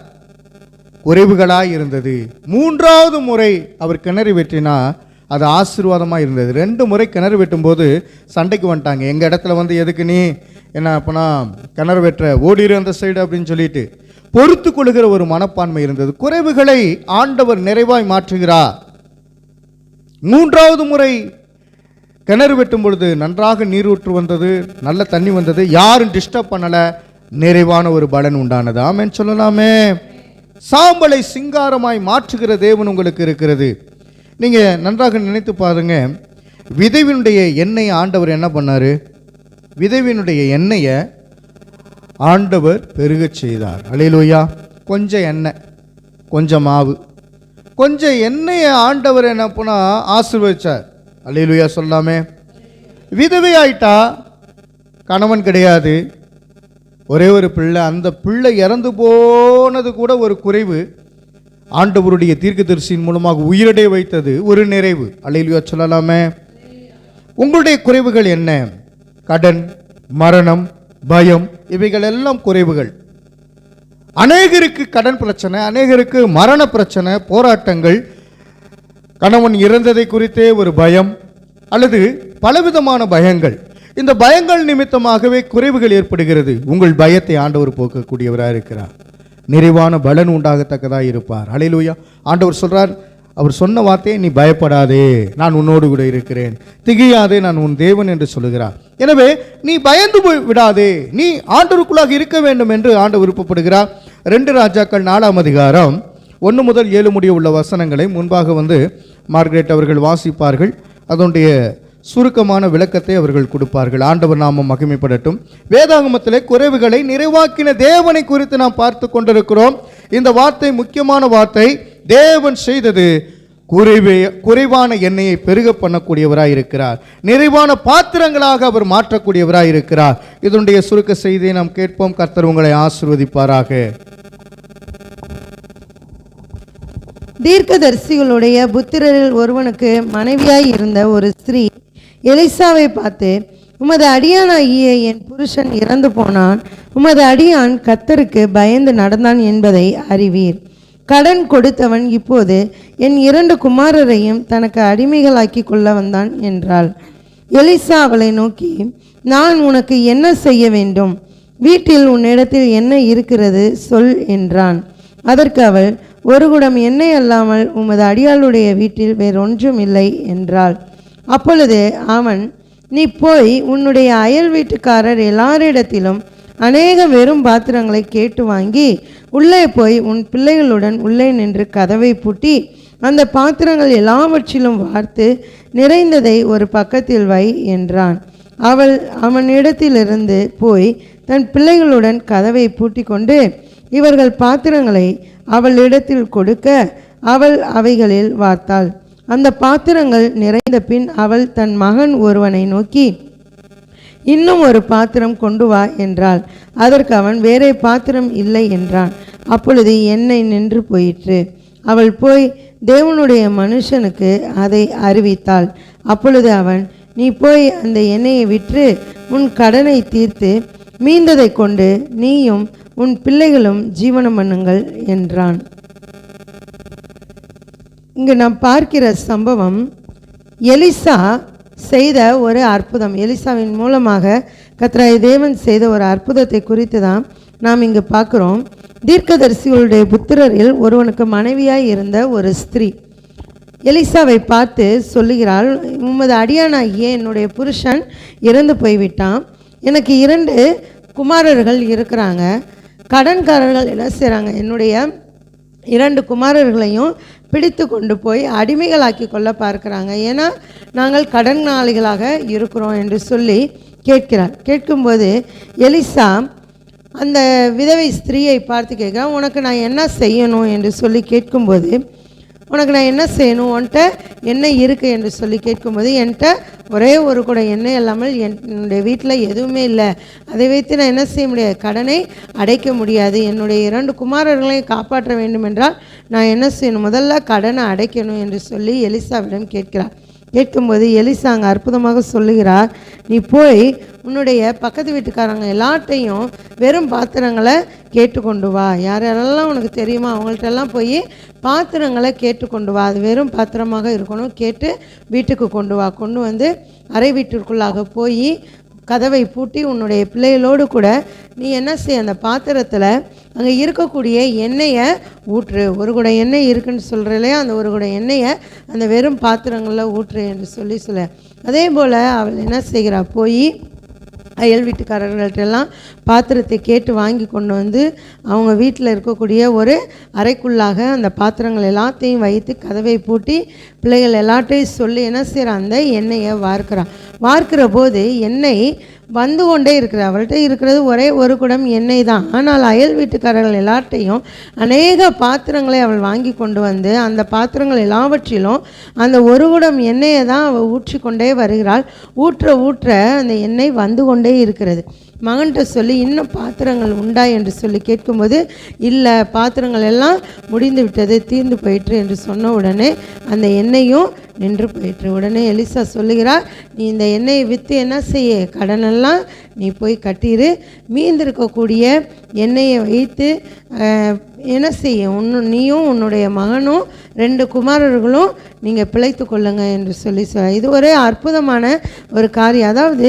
குறைவுகளாய் இருந்தது. 3வது முறை அவர் கிணறு வெட்டினார், அது ஆசீர்வாதமாக இருந்தது. 2 முறை கிணறு வெட்டும்போது சண்டைக்கு வந்துட்டாங்க. எங்கள் இடத்துல வந்து எதுக்கு நீ என்ன அப்போனா கிணறு வெட்டுற, ஓடிரு அந்த சைடு அப்படின்னு சொல்லிட்டு பொறுத்து கொள்கிற ஒரு மனப்பான்மை இருந்தது. குறைவுகளை ஆண்டவர் நிறைவாய் மாற்றுகிறார். 3வது முறை கிணறு வெட்டும் பொழுது நன்றாக நீரூற்று வந்தது, நல்ல தண்ணி வந்தது, யாரும் டிஸ்டர்ப் பண்ணலை, நிறைவான ஒரு பலன் உண்டானது. ஆமென் சொல்லலாமே. சாம்பலை சிங்காரமாய் மாற்றுகிற தேவன் உங்களுக்கு இருக்கிறது. நீங்கள் நன்றாக நினைத்து பாருங்க. விதைவினுடைய எண்ணெயை ஆண்டவர் என்ன பண்ணார்? விதைவினுடைய எண்ணெயை ஆண்டவர் பெருகச் செய்தார். அல்லேலூயா. கொஞ்சம் எண்ணெய், கொஞ்சம் மாவு, கொஞ்சம் எண்ணெயை ஆண்டவர் என்ன பண்ணா ஆசீர்வதிச்சார். அல்லேலூயா சொல்லாமே. விதவை ஆயிட்டா, கணவன் கிடையாது, ஒரே ஒரு பிள்ளை. அந்த பிள்ளை இறந்து போனது கூட ஒரு குறைவு, ஆண்டவருடைய தீர்க்கதரிசியின் மூலமாக உயிரடைய வைத்தது ஒரு நிறைவு. அல்லேலூயா சொல்லலாமே. உங்களுடைய குறைவுகள் என்ன? கடன், மரணம், பயம், இவைகள் எல்லாம் குறைவுகள். அநேகருக்கு கடன் பிரச்சனை, அநேகருக்கு மரண பிரச்சனை, போராட்டங்கள், கணவன் இறந்ததை குறித்தே ஒரு பயம் அல்லது பலவிதமான பயங்கள். இந்த பயங்கள் நிமித்தமாகவே குறைவுகள் ஏற்படுகிறது. உங்கள் பயத்தை ஆண்டவர் போக்கக்கூடியவராக இருக்கிறார். நிறைவான பலன் உண்டாகத்தக்கதாக இருப்பார். அல்லேலூயா. ஆண்டவர் சொல்றார், அவர் சொன்ன வார்த்தையை, நீ பயப்படாதே, நான் உன்னோடு கூட இருக்கிறேன், திகையாதே, நான் உன் தேவன் என்று சொல்லுகிறார். எனவே நீ பயந்து போய் விடாதே, நீ ஆண்டவருக்குள்ளாக இருக்க வேண்டும் என்று ஆண்டவர் விருப்பப்படுகிறார். 2 ராஜாக்கள் 4ஆம் அதிகாரம் 1 முதல் 7 முடிய உள்ள வசனங்களை முன்பாக மார்கரெட் அவர்கள் வாசிப்பார்கள். அதனுடைய சுருக்கமான விளக்கத்தை அவர்கள் கொடுப்பார்கள். ஆண்டவர் நாமம் மகிமைப்படட்டும். வேதாகமத்திலே குறைவுகளை நிறைவாக்கின தேவனை குறித்து நாம் பார்த்து கொண்டிருக்கிறோம். இந்த வார்த்தை முக்கியமான வார்த்தை. தேவன் செய்தது குறைவான எண்ணெயை பெருக பண்ணக்கூடியவராய் இருக்கிறார். நிறைவான பாத்திரங்களாக அவர் மாற்றக்கூடியவராய் இருக்கிறார். இதனுடைய சுருக்க செய்தியை நாம் கேட்போம். கர்த்தர் உங்களை ஆசீர்வதிப்பாராக. தீர்க்கதரிசிகளுடைய புத்திரரில் ஒருவனுக்கு மனைவியாய் இருந்த ஒரு ஸ்திரீ எலிசாவை பார்த்து, உமது அடியானாகிய என் புருஷன் இறந்து போனான், உமது அடியான் கர்த்தருக்கு பயந்து நடந்தான் என்பதை அறிவீர். கடன் கொடுத்தவன் இப்போது என் 2 குமாரரையும் தனக்கு அடிமைகளாக்கி கொள்ள வந்தான் என்றாள். எலிசா அவளை நோக்கி, நான் உனக்கு என்ன செய்ய வேண்டும்? வீட்டில் உன்னிடத்தில் என்ன இருக்கிறது சொல் என்றான். அதற்கு அவள், ஒரு குடம் எண்ணெய் அல்லாமல் உமது அடியாளுடைய வீட்டில் வேறொன்றும் இல்லை என்றாள். அப்பொழுது அவன், நீ போய் உன்னுடைய அயல் வீட்டுக்காரர் எல்லாரிடத்திலும் அநேக வெறும் பாத்திரங்களை கேட்டு வாங்கி உள்ளே போய் உன் பிள்ளைகளுடன் உள்ளே நின்று கதவை பூட்டி அந்த பாத்திரங்கள் எல்லாவற்றிலும் வார்த்து நிறைந்ததை ஒரு பக்கத்தில் வை என்றான். அவள் அவனிடத்திலிருந்து போய் தன் பிள்ளைகளுடன் கதவை பூட்டி கொண்டு இவர்கள் பாத்திரங்களை அவளிடத்தில் கொடுக்க அவள் அவைகளில் வார்த்தாள். அந்த பாத்திரங்கள் நிறைந்த பின் அவள் தன் மகன் ஒருவனை நோக்கி, இன்னும் ஒரு பாத்திரம் கொண்டு வா என்றாள். அதற்கு அவன், வேறே பாத்திரம் இல்லை என்றான். அப்பொழுது எண்ணெய் நின்று போயிற்று. அவள் போய் தேவனுடைய மனுஷனுக்கு அதை அறிவித்தாள். அப்பொழுது அவன், நீ போய் அந்த எண்ணெயை விற்று உன் கடனை தீர்த்து மீந்ததை கொண்டு நீயும் உன் பிள்ளைகளும் ஜீவனம் பண்ணுங்கள் என்றான். இங்கு நாம் பார்க்கிற சம்பவம் எலிசா செய்த ஒரு அற்புதம். எலிசாவின் மூலமாக கர்த்தராகிய தேவன் செய்த ஒரு அற்புதத்தை குறித்து தான் நாம் இங்கு பார்க்குறோம். தீர்க்கதரிசிகளுடைய புத்திரரில் ஒருவனுக்கு மனைவியாய் இருந்த ஒரு ஸ்திரீ எலிசாவை பார்த்து சொல்லுகிறாள், உமது அடியானாகிய என்னுடைய புருஷன் இறந்து போய்விட்டான், எனக்கு 2 குமாரர்கள் இருக்கிறாங்க. கடன்காரர்கள் என்ன செய்கிறாங்க, என்னுடைய 2 குமாரர்களையும் பிடித்து கொண்டு போய் அடிமைகளாக்கி கொள்ள பார்க்குறாங்க. ஏன்னா நாங்கள் கடனாளிகளாக இருக்கிறோம் என்று சொல்லி கேட்கிறார். கேட்கும்போது எலிசா அந்த விதவை ஸ்திரீயை பார்த்து கேட்குறான், உனக்கு நான் என்ன செய்யணும் என்று சொல்லி கேட்கும்போது, உனக்கு நான் என்ன செய்யணும், உன்கிட்ட என்ன இருக்குது என்று சொல்லி கேட்கும்போது, என்கிட்ட ஒரே ஒரு கூட எண்ணெய் இல்லாமல் என்னுடைய வீட்டில் எதுவுமே இல்லை, அதை வைத்து நான் என்ன செய்ய முடியாது, கடனை அடைக்க முடியாது, என்னுடைய 2 குமாரர்களையும் காப்பாற்ற வேண்டும் என்றால் நான் என்ன செய்யணும், முதல்ல கடனை அடைக்கணும் என்று சொல்லி எலிசாவிடம் கேட்கிறார். கேட்கும்போது எலிசா அங்கே அற்புதமாக சொல்லுகிறார், நீ போய் உன்னுடைய பக்கத்து வீட்டுக்காரங்க எல்லாட்டையும் வெறும் பாத்திரங்களை கேட்டு கொண்டு வா, யார் யாரெல்லாம் உனக்கு தெரியுமா அவங்கள்ட்டெல்லாம் போய் பாத்திரங்களை கேட்டு கொண்டு வா, அது வெறும் பாத்திரமாக இருக்கணும், கேட்டு வீட்டுக்கு கொண்டு வா, கொண்டு வந்து அறை வீட்டிற்குள்ளாக போய் கதவை பூட்டி உன்னுடைய பிள்ளைகளோடு கூட நீ என்ன செய்ய, அந்த பாத்திரத்தில் அங்கே இருக்கக்கூடிய எண்ணெயை ஊற்று, ஒரு கூட எண்ணெய் இருக்குன்னு சொல்கிற இல்லையா, அந்த ஒரு கூட எண்ணெயை அந்த வெறும் பாத்திரங்களில் ஊற்று என்று சொல்ல. அதே போல் அவள் என்ன செய்கிறா, போய் அயல் வீட்டுக்காரர்கள்ட்டெல்லாம் பாத்திரத்தை கேட்டு வாங்கி கொண்டு வந்து அவங்க வீட்டில் இருக்கக்கூடிய ஒரு அறைக்குள்ளாக அந்த பாத்திரங்கள் எல்லாத்தையும் வைத்து கதவை பூட்டி பிள்ளைகள் எல்லாத்தையும் சொல்லி என்ன செய்கிறான், அந்த எண்ணெயை வார்க்கிறான். வார்க்கிற போது எண்ணெய் வந்து கொண்டே இருக்கிறது. அவள்கிட்ட இருக்கிறது ஒரே ஒரு குடம் எண்ணெய் தான். ஆனால் அயல் வீட்டுக்காரர்கள் எல்லார்ட்டையும் அநேக பாத்திரங்களை அவள் வாங்கி கொண்டு வந்து அந்த பாத்திரங்கள் எல்லாவற்றிலும் அந்த ஒரு குடம் எண்ணெயை தான் அவள் ஊற்றி கொண்டே வருகிறாள். ஊற்ற அந்த எண்ணெய் வந்து கொண்டே இருக்கிறது. மகன்கிட்ட சொல்லி இன்னும் பாத்திரங்கள் உண்டா என்று சொல்லி கேட்கும்போது, இல்லை, பாத்திரங்கள் எல்லாம் முடிந்து விட்டது, தீர்ந்து போயிற்று என்று சொன்ன உடனே அந்த எண்ணெயும் நின்று போயிற்று. உடனே எலிசா சொல்லுகிறார், நீ இந்த எண்ணெயை விற்று என்ன செய்ய, கடனெல்லாம் நீ போய் கட்டிடு, மீந்திருக்கக்கூடிய எண்ணெயை வைத்து என்ன செய்ய, நீயும் உன்னுடைய மகனும் 2 குமாரர்களும் நீங்கள் பிழைத்து கொள்ளுங்க என்று சொல்லி இது ஒரு அற்புதமான ஒரு காரியம். அதாவது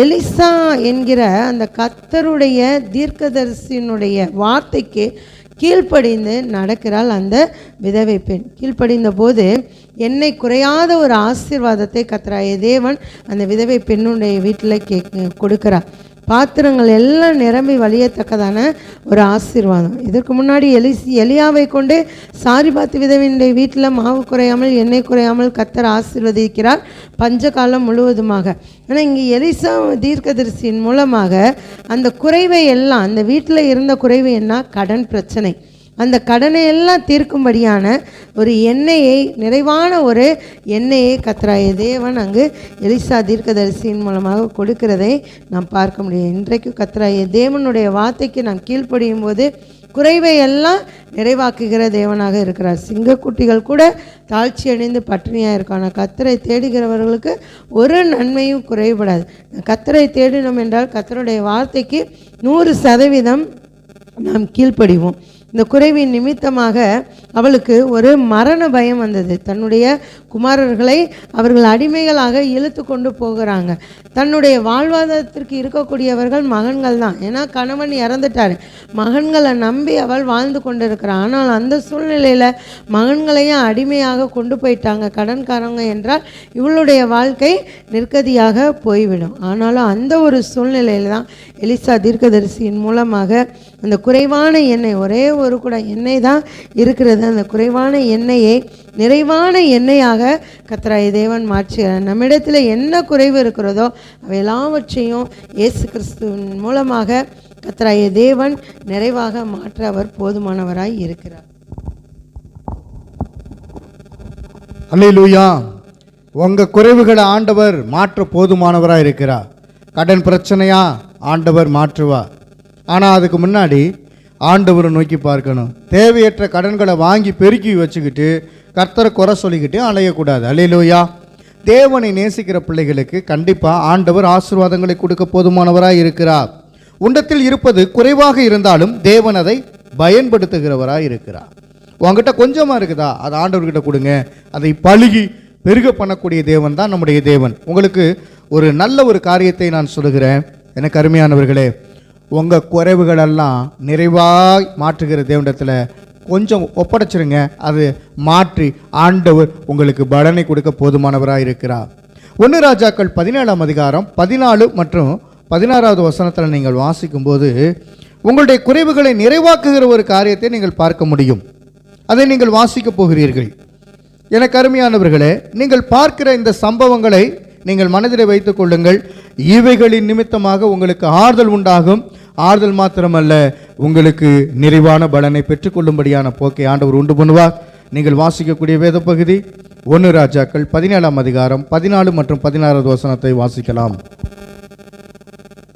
எலிசா என்கிற அந்த கர்த்தருடைய தீர்க்கதரிசியினுடைய வார்த்தைக்கு கீழ்ப்படிந்து நடக்கிறாள் அந்த விதவை பெண். கீழ்ப்படிந்த போது எண்ணெய் குறையாத ஒரு ஆசீர்வாதத்தை கர்த்தராகிய தேவன் அந்த விதவை பெண்ணுடைய வீட்டில் கொடுக்கிறார். பாத்திரங்கள் எல்லாம் நிரம்பி வழியத்தக்கதான ஒரு ஆசீர்வாதம். இதற்கு முன்னாடி எலியாவை கொண்டு சாரிபாத் விதவினுடைய வீட்டில் மாவு குறையாமல் எண்ணெய் குறையாமல் கர்த்தர் ஆசீர்வதிக்கிறார் பஞ்சகாலம் முழுவதுமாக. ஆனால் இங்கே எலிசா தீர்க்கதரிசியின் மூலமாக அந்த குறைவை எல்லாம், அந்த வீட்டில் இருந்த குறைவு என்ன, கடன் பிரச்சனை, அந்த கடனை எல்லாம் தீர்க்கும்படியான ஒரு எண்ணெயை, நிறைவான ஒரு எண்ணெயை கர்த்தராகிய தேவன் அங்கு எலிசா தீர்க்கதரிசியின் மூலமாக கொடுக்கிறதை நாம் பார்க்க முடியும். இன்றைக்கு கர்த்தராகிய தேவனுடைய வார்த்தைக்கு நாம் கீழ்ப்படியும் போது குறைவை எல்லாம் நிறைவாக்குகிற தேவனாக இருக்கிறார். சிங்கக்குட்டிகள் கூட தாழ்ச்சி அடைந்து பட்டினியாக இருக்கான கர்த்தரை தேடுகிறவர்களுக்கு ஒரு நன்மையும் குறைபடாது. கர்த்தரை தேடினோம் என்றால் கர்த்தருடைய வார்த்தைக்கு 100% நாம் கீழ்ப்படிவோம். இந்த குறைவின் நிமித்தமாக அவளுக்கு ஒரு மரண பயம் வந்தது. தன்னுடைய குமாரர்களை அவர்கள் அடிமைகளாக இழுத்து கொண்டு போகிறாங்க. தன்னுடைய வாழ்வாதாரத்திற்கு இருக்கக்கூடியவர்கள் மகன்கள் தான். ஏன்னா கணவன் இறந்துட்டார், மகன்களை நம்பி அவள் வாழ்ந்து கொண்டு இருக்கிறாள். ஆனால் அந்த சூழ்நிலையில் மகன்களையும் அடிமையாக கொண்டு போயிட்டாங்க கடன்காரங்க என்றால் இவளுடைய வாழ்க்கை நிர்கதியாக போய்விடும். ஆனாலும் அந்த ஒரு சூழ்நிலையில் தான் எலிசா தீர்க்கதரிசியின் மூலமாக அந்த குறைவான எண்ணெய், ஒரே ஒரு கூட எண்ணெய் தான் இருக்கிறது, அந்த குறைவான எண்ணெயை நிறைவான எண்ணெயாக கர்த்தராகிய தேவன் மாற்றுகிறார். நம்மிடத்தில் என்ன குறைவு இருக்கிறதோ அவை எல்லாவற்றையும் இயேசு கிறிஸ்துவின் மூலமாக கர்த்தராகிய தேவன் நிறைவாக மாற்ற அவர் போதுமானவராய் இருக்கிறார். அல்லேலூயா. உங்கள் குறைவுகளை ஆண்டவர் மாற்ற போதுமானவராக இருக்கிறார். கடன் பிரச்சனையா ஆண்டவர் மாற்றுவார். ஆனால் அதுக்கு முன்னாடி ஆண்டவரை நோக்கி பார்க்கணும். தேவையற்ற கடன்களை வாங்கி பெருக்கி வச்சுக்கிட்டு கர்த்தரை குறை சொல்லிக்கிட்டு அலையக்கூடாது. அல்லேலூயா. தேவனை நேசிக்கிற பிள்ளைகளுக்கு கண்டிப்பாக ஆண்டவர் ஆசீர்வாதங்களை கொடுக்க போதுமானவராக இருக்கிறார். உண்டத்தில் இருப்பது குறைவாக இருந்தாலும் தேவன் அதை பயன்படுத்துகிறவராக இருக்கிறார். உங்ககிட்ட கொஞ்சமாக இருக்குதா, அதை ஆண்டவர்கிட்ட கொடுங்க. அதை பழுகி பெருக பண்ணக்கூடிய தேவன் தான் நம்முடைய தேவன். உங்களுக்கு ஒரு நல்ல ஒரு காரியத்தை நான் சொல்லுகிறேன். எனக்கு அருமையானவர்களே, உங்கள் குறைவுகளெல்லாம் நிறைவாய் மாற்றுகிற தேவனிடத்தில் கொஞ்சம் ஒப்படைச்சிருங்க. அது மாற்றி ஆண்டவர் உங்களுக்கு பலனை கொடுக்க போதுமானவராக இருக்கிறார். 1 ராஜாக்கள் 17ஆம் அதிகாரம் 14 மற்றும் 16வது வசனத்தில் நீங்கள் வாசிக்கும்போது உங்களுடைய குறைவுகளை நிறைவாக்குகிற ஒரு காரியத்தை நீங்கள் பார்க்க முடியும். அதை நீங்கள் வாசிக்கப் போகிறீர்கள். எனக்கு அருமையானவர்களே, நீங்கள் பார்க்கிற இந்த சம்பவங்களை நீங்கள் மனதில் வைத்துக் கொள்ளுங்கள். இவைகளின் நிமித்தமாக உங்களுக்கு ஆறுதல் உண்டாகும். ஆறுதல் மாத்திரமல்ல, உங்களுக்கு நிறைவான பலனை பெற்றுக்கொள்ளும்படியான போக்கை ஆண்டவர் உண்டு பண்ணுவார். நீங்கள் வாசிக்கக்கூடிய வேத பகுதி 1 ராஜாக்கள் 17ஆம் அதிகாரம் 14 மற்றும் 16வது வசனத்தை வாசிக்கலாம்.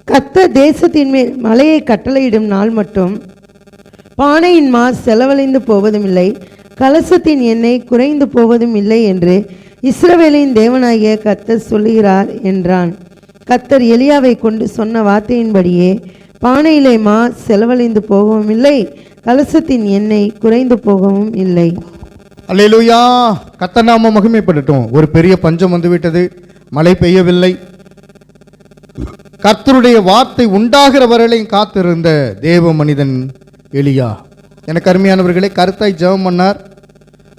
கர்த்தர் தேசத்தின் மேல் மலையை கட்டளையிடும் நாள் மட்டும் பானையின் மா செலவழிந்து போவதும் இல்லை, கலசத்தின் எண்ணெய் குறைந்து போவதும் இல்லை என்று இஸ்ரவேலின் தேவனாகிய கர்த்தர் சொல்லுகிறார் என்றான். கர்த்தர் எலியாவை கொண்டு சொன்ன வார்த்தையின்படியே பானையிலே மா செலவழிந்து போகவும் இல்லை, கலசத்தின் எண்ணெய் குறைந்து போகவும் இல்லை. அல்லேலூயா. கர்த்தர் நாம மகிமைப்படட்டும். ஒரு பெரிய பஞ்சம் வந்துவிட்டது, மழை பெய்யவில்லை. கர்த்தருடைய வார்த்தை உண்டாகிற வரையிலையும் காத்திருந்த தேவ மனிதன் எலியா. எனக்கு அருமையானவர்களே, கருத்தாய் ஜெபம் பண்ணார்.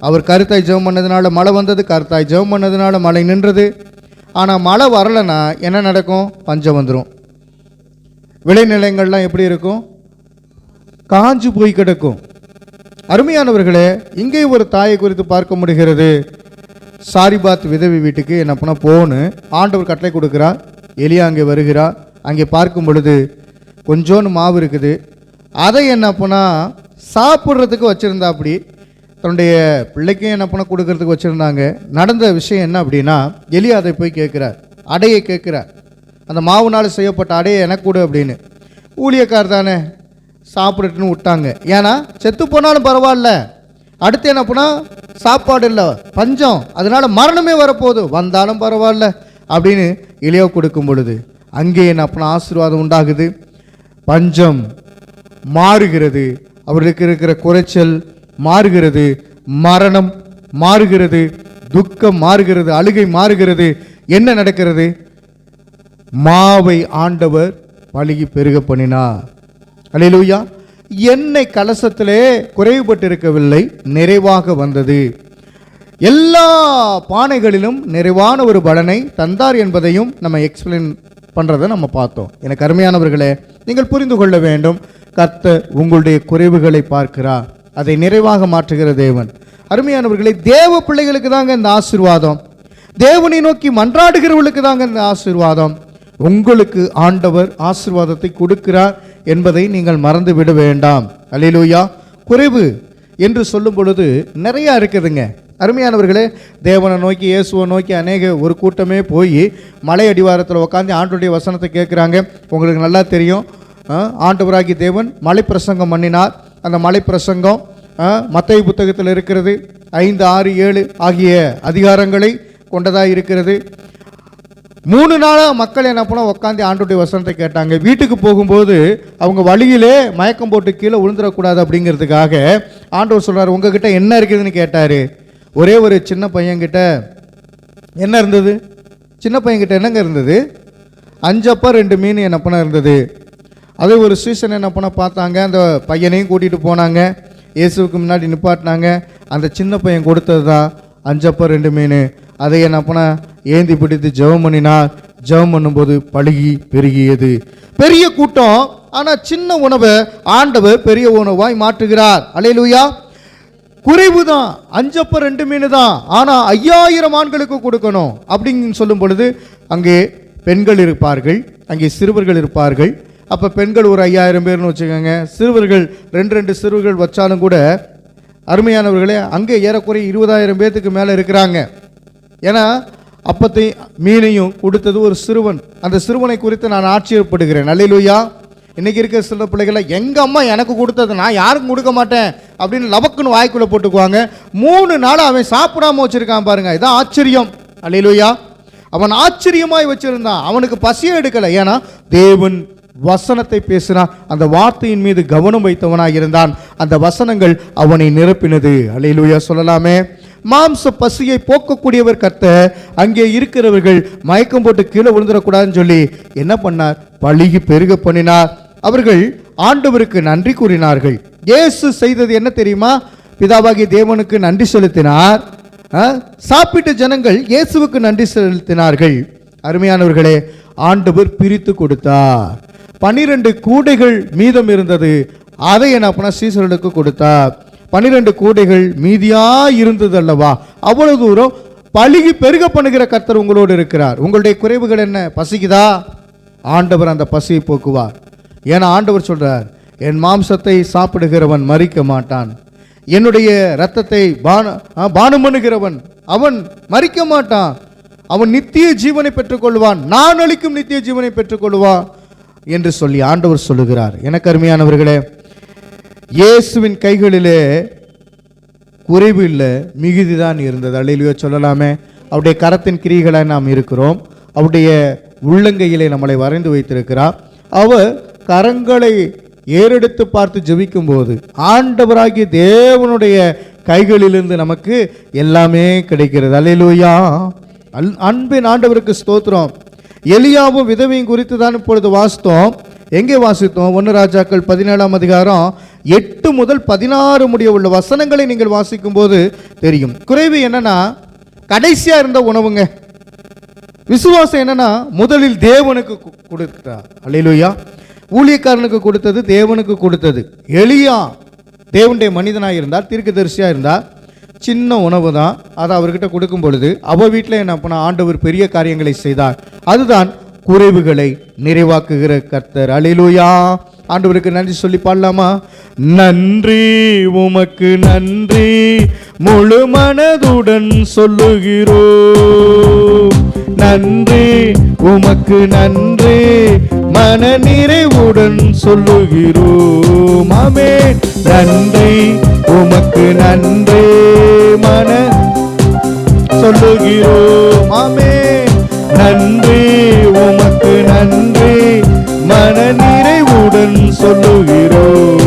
அவர் கருத்தாய் ஜெபம் பண்ணதுனால மழை வந்தது, கருத்தாய் ஜெபம் பண்ணதுனால மழை நின்றது. ஆனால் மழை வரலைன்னா என்ன நடக்கும்? பஞ்சம் வந்துடும். விளைநிலங்கள்லாம் எப்படி இருக்கும்? காஞ்சு போய் கிடக்கும். அருமையானவர்களே, இங்கே ஒரு தாயை குறித்து பார்க்க முடிகிறது. சாரிபாத் விதவி வீட்டுக்கு என்ன பண்ண போன்னு ஆண்டவர் கட்டளை கொடுக்கிறார். எலியா அங்கே வருகிறார். அங்கே பார்க்கும் பொழுது கொஞ்சோண்டு மாவு இருக்குது. அதை என்ன பண்ணால் சாப்பிட்றதுக்கு வச்சுருந்தா, அப்படி தன்னுடைய பிள்ளைக்கும் என்ன பண்ண கொடுக்கறதுக்கு வச்சுருந்தாங்க. நடந்த விஷயம் என்ன அப்படின்னா, எலியா அதை போய் கேட்குறார், அடையை கேட்குறார், அந்த மாவுனால் செய்யப்பட்ட அடையை எனக்கு கொடு அப்படின்னு. ஊழியக்கார் தானே சாப்பிட்டுன்னு விட்டாங்க. ஏன்னா செத்து போனாலும் பரவாயில்ல, அடுத்து என்ன பண்ணால் சாப்பாடு இல்லை, பஞ்சம், அதனால மரணமே வரப்போகுது, வந்தாலும் பரவாயில்ல அப்படின்னு எலியா கொடுக்கும் பொழுது அங்கே என்ன பண்ண ஆசீர்வாதம் உண்டாகுது. பஞ்சம் மாறுகிறது, அவர்களுக்கு இருக்கிற குறைச்சல் மாறுகிறது, மரணம் மாறுகிறது, துக்கம் மாறுகிறது, அழுகை மாறுகிறது. என்ன நடக்கிறது? மாவை ஆண்டவர் பழுகி பெருக பண்ணினார். அல்லேலூயா. எண்ணெய் கலசத்திலே குறைவுபட்டு இருக்கவில்லை, நிறைவாக வந்தது. எல்லா பானைகளிலும் நிறைவான ஒரு பலனை தந்தார் என்பதையும் நம்ம எக்ஸ்பிளைன் பண்ணுறதை நம்ம பார்த்தோம். எனக்கு அருமையானவர்களே, நீங்கள் புரிந்து கொள்ள வேண்டும், கர்த்தர் உங்களுடைய குறைவுகளை பார்க்கிறார், அதை நிறைவாக மாற்றுகிற தேவன். அருமையானவர்களே, தேவ பிள்ளைகளுக்கு தாங்க இந்த ஆசீர்வாதம், தேவனை நோக்கி மன்றாடுகிறவர்களுக்கு தாங்க இந்த ஆசீர்வாதம். உங்களுக்கு ஆண்டவர் ஆசீர்வாதத்தை கொடுக்கிறார் என்பதை நீங்கள் மறந்து விட வேண்டாம். அல்லேலூயா. குறைவு என்று சொல்லும் பொழுது நிறையா இருக்குதுங்க. அருமையானவர்களே, தேவனை நோக்கி இயேசுவை நோக்கி அநேக ஒரு கூட்டமே போய் மலை அடிவாரத்தில் உட்காந்து ஆண்டவருடைய வசனத்தை கேட்குறாங்க. உங்களுக்கு நல்லா தெரியும், ஆண்டவராகி தேவன் மலை பிரசங்கம் பண்ணினார். அந்த மலை பிரசங்கம் மத்தேயு புத்தகத்தில் இருக்கிறது. 5, 6, 7 ஆகிய அதிகாரங்களை கொண்டதாக இருக்கிறது. 3 நாளாக மக்கள் என்ன பண்ண உட்காந்து ஆண்டவருடைய வசனத்தை கேட்டாங்க. வீட்டுக்கு போகும்போது அவங்க வழியிலே மயக்கம் போட்டு கீழே விழுந்துடக்கூடாது அப்படிங்கிறதுக்காக ஆண்டவர் சொல்கிறார், உங்ககிட்ட என்ன இருக்குதுன்னு கேட்டார். ஒரே ஒரு சின்ன பையன்கிட்ட என்ன இருந்தது? சின்ன பையன்கிட்ட என்னங்க இருந்தது? 5 அப்பா 2 மீன் என்ன பண்ண இருந்தது. அது ஒரு சீசன் என்ன பண்ண பார்த்தாங்க. அந்த பையனையும் கூட்டிகிட்டு போனாங்க, இயேசுவுக்கு முன்னாடி நிப்பாட்டினாங்க. அந்த சின்ன பையன் கொடுத்தது தான் 5 அப்பா 2 மீன். அதை என்ன பண்ண ஏந்தி பிடித்து ஜெபம் பண்ணினார். ஜெபம் பண்ணும்போது பழுகி பெருகியது. பெரிய கூட்டம், ஆனால் சின்ன உணவை ஆண்டவர் பெரிய உணவாய் மாற்றுகிறார். அல்லேலூயா. குறைவு தான், 5 அப்பா 2 மீன் தான், ஆனால் 5000 ஆண்களுக்கு கொடுக்கணும் அப்படின்னு சொல்லும் பொழுது அங்கே பெண்கள் இருப்பார்கள், அங்கே சிறுவர்கள் இருப்பார்கள். அப்போ பெண்கள் ஒரு 5000 பேர்னு வச்சுக்கோங்க, சிறுவர்கள் 2 சிறுவர்கள் வச்சாலும் கூட அருமையானவர்களே அங்கே ஏறக்குறைய 20000 பேர்த்துக்கு மேலே இருக்கிறாங்க. ஏன்னா அப்பத்தை மீனையும் கொடுத்தது ஒரு சிறுவன். அந்த சிறுவனை குறித்து நான் ஆச்சரியப்படுகிறேன். அல்லேலூயா. இன்றைக்கி இருக்கிற சில பிள்ளைகளை எங்கள் அம்மா எனக்கு கொடுத்தது நான் யாருக்கும் கொடுக்க மாட்டேன் அப்படின்னு லவக்குன்னு வாய்க்குள்ளே போட்டுக்குவாங்க. 3 நாள் அவன் சாப்பிடாம வச்சுருக்கான் பாருங்க, இதான் ஆச்சரியம். அல்லேலூயா. அவன் ஆச்சரியமாய் வச்சிருந்தான், அவனுக்கு பசியே எடுக்கலை. ஏன்னா தேவன் வசனத்தை பேசினான், அந்த வார்த்தையின் மீது கவனம் வைத்தவனாக இருந்தான், அந்த வசனங்கள் அவனை நிரப்பினது. அல்லேலூயா சொல்லலாமே. மாம்ச பசியை போக்கக்கூடியவர் கர்த்தர். அங்கே இருக்கிறவர்கள் மயக்கம் போட்டு கீழே விழுந்துடக்கூடாதுன்னு சொல்லி என்ன பண்ணார்? பழுகி பெருக பண்ணினார். அவர்கள் ஆண்டவருக்கு நன்றி கூறினார்கள். இயேசு செய்தது என்ன தெரியுமா? பிதாவாகிய தேவனுக்கு நன்றி செலுத்தினார். சாப்பிட்ட ஜனங்கள் இயேசுவுக்கு நன்றி செலுத்தினார்கள். அருமையானவர்களே, ஆண்டவர் பிரித்து கொடுத்தார். 12 கூடைகள் மீதம் இருந்தது, அதை என்ன பண்ண சீசர்களுக்கு கொடுத்தார். 12 கூடைகள் மீதியா இருந்தது அல்லவா? அவ்வளவு தூரம் பழுகி பெருக பண்ணுகிற கர்த்தர் உங்களோடு இருக்கிறார். உங்களுடைய குறைவுகள் என்ன? பசிக்குதா? ஆண்டவர் அந்த பசியை போக்குவார். ஏன்னா ஆண்டவர் சொல்றார், என் மாம்சத்தை சாப்பிடுகிறவன் மரிக்க மாட்டான், என்னுடைய இரத்தத்தை பானம் பண்ணுகிறவன் அவன் மரிக்க மாட்டான், அவன் நித்திய ஜீவனை பெற்றுக்கொள்வான், நான் அளிக்கும் நித்திய ஜீவனை பெற்றுக்கொள்வான் என்று சொல்லி ஆண்டவர் சொல்லுகிறார். எனக்கு அருமையானவர்களே, இயேசுவின் கைகளிலே குறைவு இல்லை, மிகுதிதான் இருந்தது. அல்லேலூயா சொல்லலாமே. அவருடைய கரத்தின் கிரிகளாய் நாம் இருக்கிறோம். அவருடைய உள்ளங்கையிலே நம்மளை வரைந்து வைத்திருக்கிறார். அவர் கரங்களை ஏறெடுத்து பார்த்து ஜெபிக்கும் போது ஆண்டவராகிய தேவனுடைய கைகளிலிருந்து நமக்கு எல்லாமே கிடைக்கிறது. அல்லேலூயா. அன்பின் ஆண்டவருக்கு ஸ்தோத்திரம். எலியாவும் விதவையும் குறித்து தான் இப்பொழுது வாசித்தோம். எங்கே வாசித்தோம்? 1 ராஜாக்கள் 17ஆம் அதிகாரம் 8 முதல் 16 முடிய உள்ள வசனங்களை நீங்கள் வாசிக்கும் போது தெரியும். குறைவு என்னன்னா, கடைசியா இருந்த உணவுங்க. விசுவாசம் என்னன்னா, முதலில் தேவனுக்கு கொடுத்தார். அல்லேலூயா. ஊழியக்காரனுக்கு கொடுத்தது, தேவனுக்கு கொடுத்தது. எலியா தேவனுடைய மனிதனாக இருந்தார், தீர்க்கதரிசியாக இருந்தார். சின்ன உணவு தான், அதை அவர்கிட்ட கொடுக்கும் பொழுது அவர் வீட்டில் என்ன பண்ண ஆண்டவர் பெரிய காரியங்களை செய்தார். அதுதான் குறைவுகளை நிறைவாக்குகிற கர்த்தர். அல்லேலூயா. ஆண்டவருக்கு நன்றி சொல்லி பாடலாமா? நன்றி உமக்கு நன்றி முழு மனதுடன் சொல்லுகிறோம். நன்றி உமக்கு நன்றி மன நிறைவுடன் சொல்லுகிறோம். ஆமென். நன்றி உமக்கு நன்றி மன சொல்லுகிறோம். ஆமென். நன்றி உமக்கு நன்றி மன நிறைவுடன் சொல்லுகிறோம்.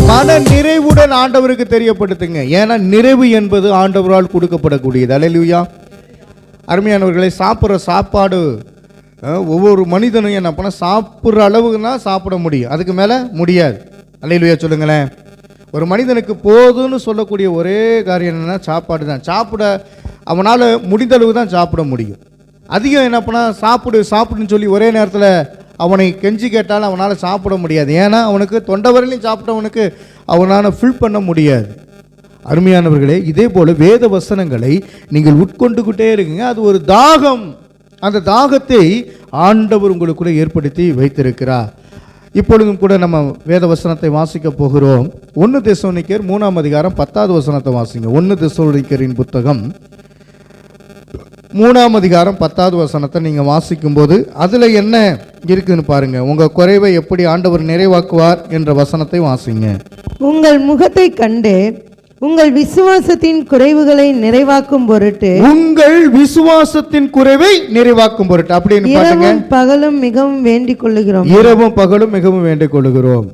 மன நிறைவுடன் ஆண்டவருக்கு தெரியப்படுத்துங்க. ஏன்னா நிறைவு என்பது ஆண்டவரால் கொடுக்கப்படக்கூடியது. அல்லேலூயா. அருமையானவர்களை, சாப்பிட்ற சாப்பாடு ஒவ்வொரு மனிதனும் என்ன பண்ண சாப்பிட்ற அளவுக்கு தான் சாப்பிட முடியும், அதுக்கு மேலே முடியாது. அல்லேலூயா சொல்லுங்களேன். ஒரு மனிதனுக்கு போதும்னு சொல்லக்கூடிய ஒரே காரியம் என்னென்னா சாப்பாடு தான். சாப்பிட அவனால் முடிந்த அளவு தான் சாப்பிட முடியும். அதிகம் என்ன பண்ணால் சாப்பிடுன்னு சொல்லி ஒரே நேரத்தில் அவனை கெஞ்சி கேட்டாலும் அவனால் சாப்பிட முடியாது. ஏன்னா அவனுக்கு தொண்டை வரையிலையும் சாப்பிட்டவனுக்கு அவனால் ஃபில் பண்ண முடியாது. அருமையானவர்களே, இதே போல் வேத வசனங்களை நீங்கள் உட்கொண்டுக்கிட்டே இருக்குங்க. அது ஒரு தாகம். அந்த தாகத்தை ஆண்டவர் உங்களுக்குள்ளே ஏற்படுத்தி வைத்திருக்கிறார். இப்பொழுதும் கூட நம்ம வேத வசனத்தை வாசிக்க போகிறோம். 1 தெசலோனிக்கேயர் 3ஆம் அதிகாரம் 10வது வசனத்தை வாசிங்க. 1 தெசலோனிக்கேயரின் புத்தகம் 3ஆம் அதிகாரம் 10வது வசனத்தை நீங்கள் வாசிக்கும்போது அதில் என்ன இருக்குதுன்னு பாருங்க. உங்கள் குறைவை எப்படி ஆண்டவர் நிறைவாக்குவார் என்ற வசனத்தை வாசிங்க. உங்கள் முகத்தை கண்டு உங்கள் விசுவாசத்தின் குறைவுகளை நிறைவாக்கும் பொருட்டு, உங்கள் விசுவாசத்தின் குறைவை நிறைவாக்கும் பொருட்டு அப்படின்னு பாருங்க. இரவும் பகலும் மிகவும் வேண்டிக் கொள்ளுகிறோம். இரவும் பகலும் மிகவும் வேண்டிக் கொள்ளுகிறோம்.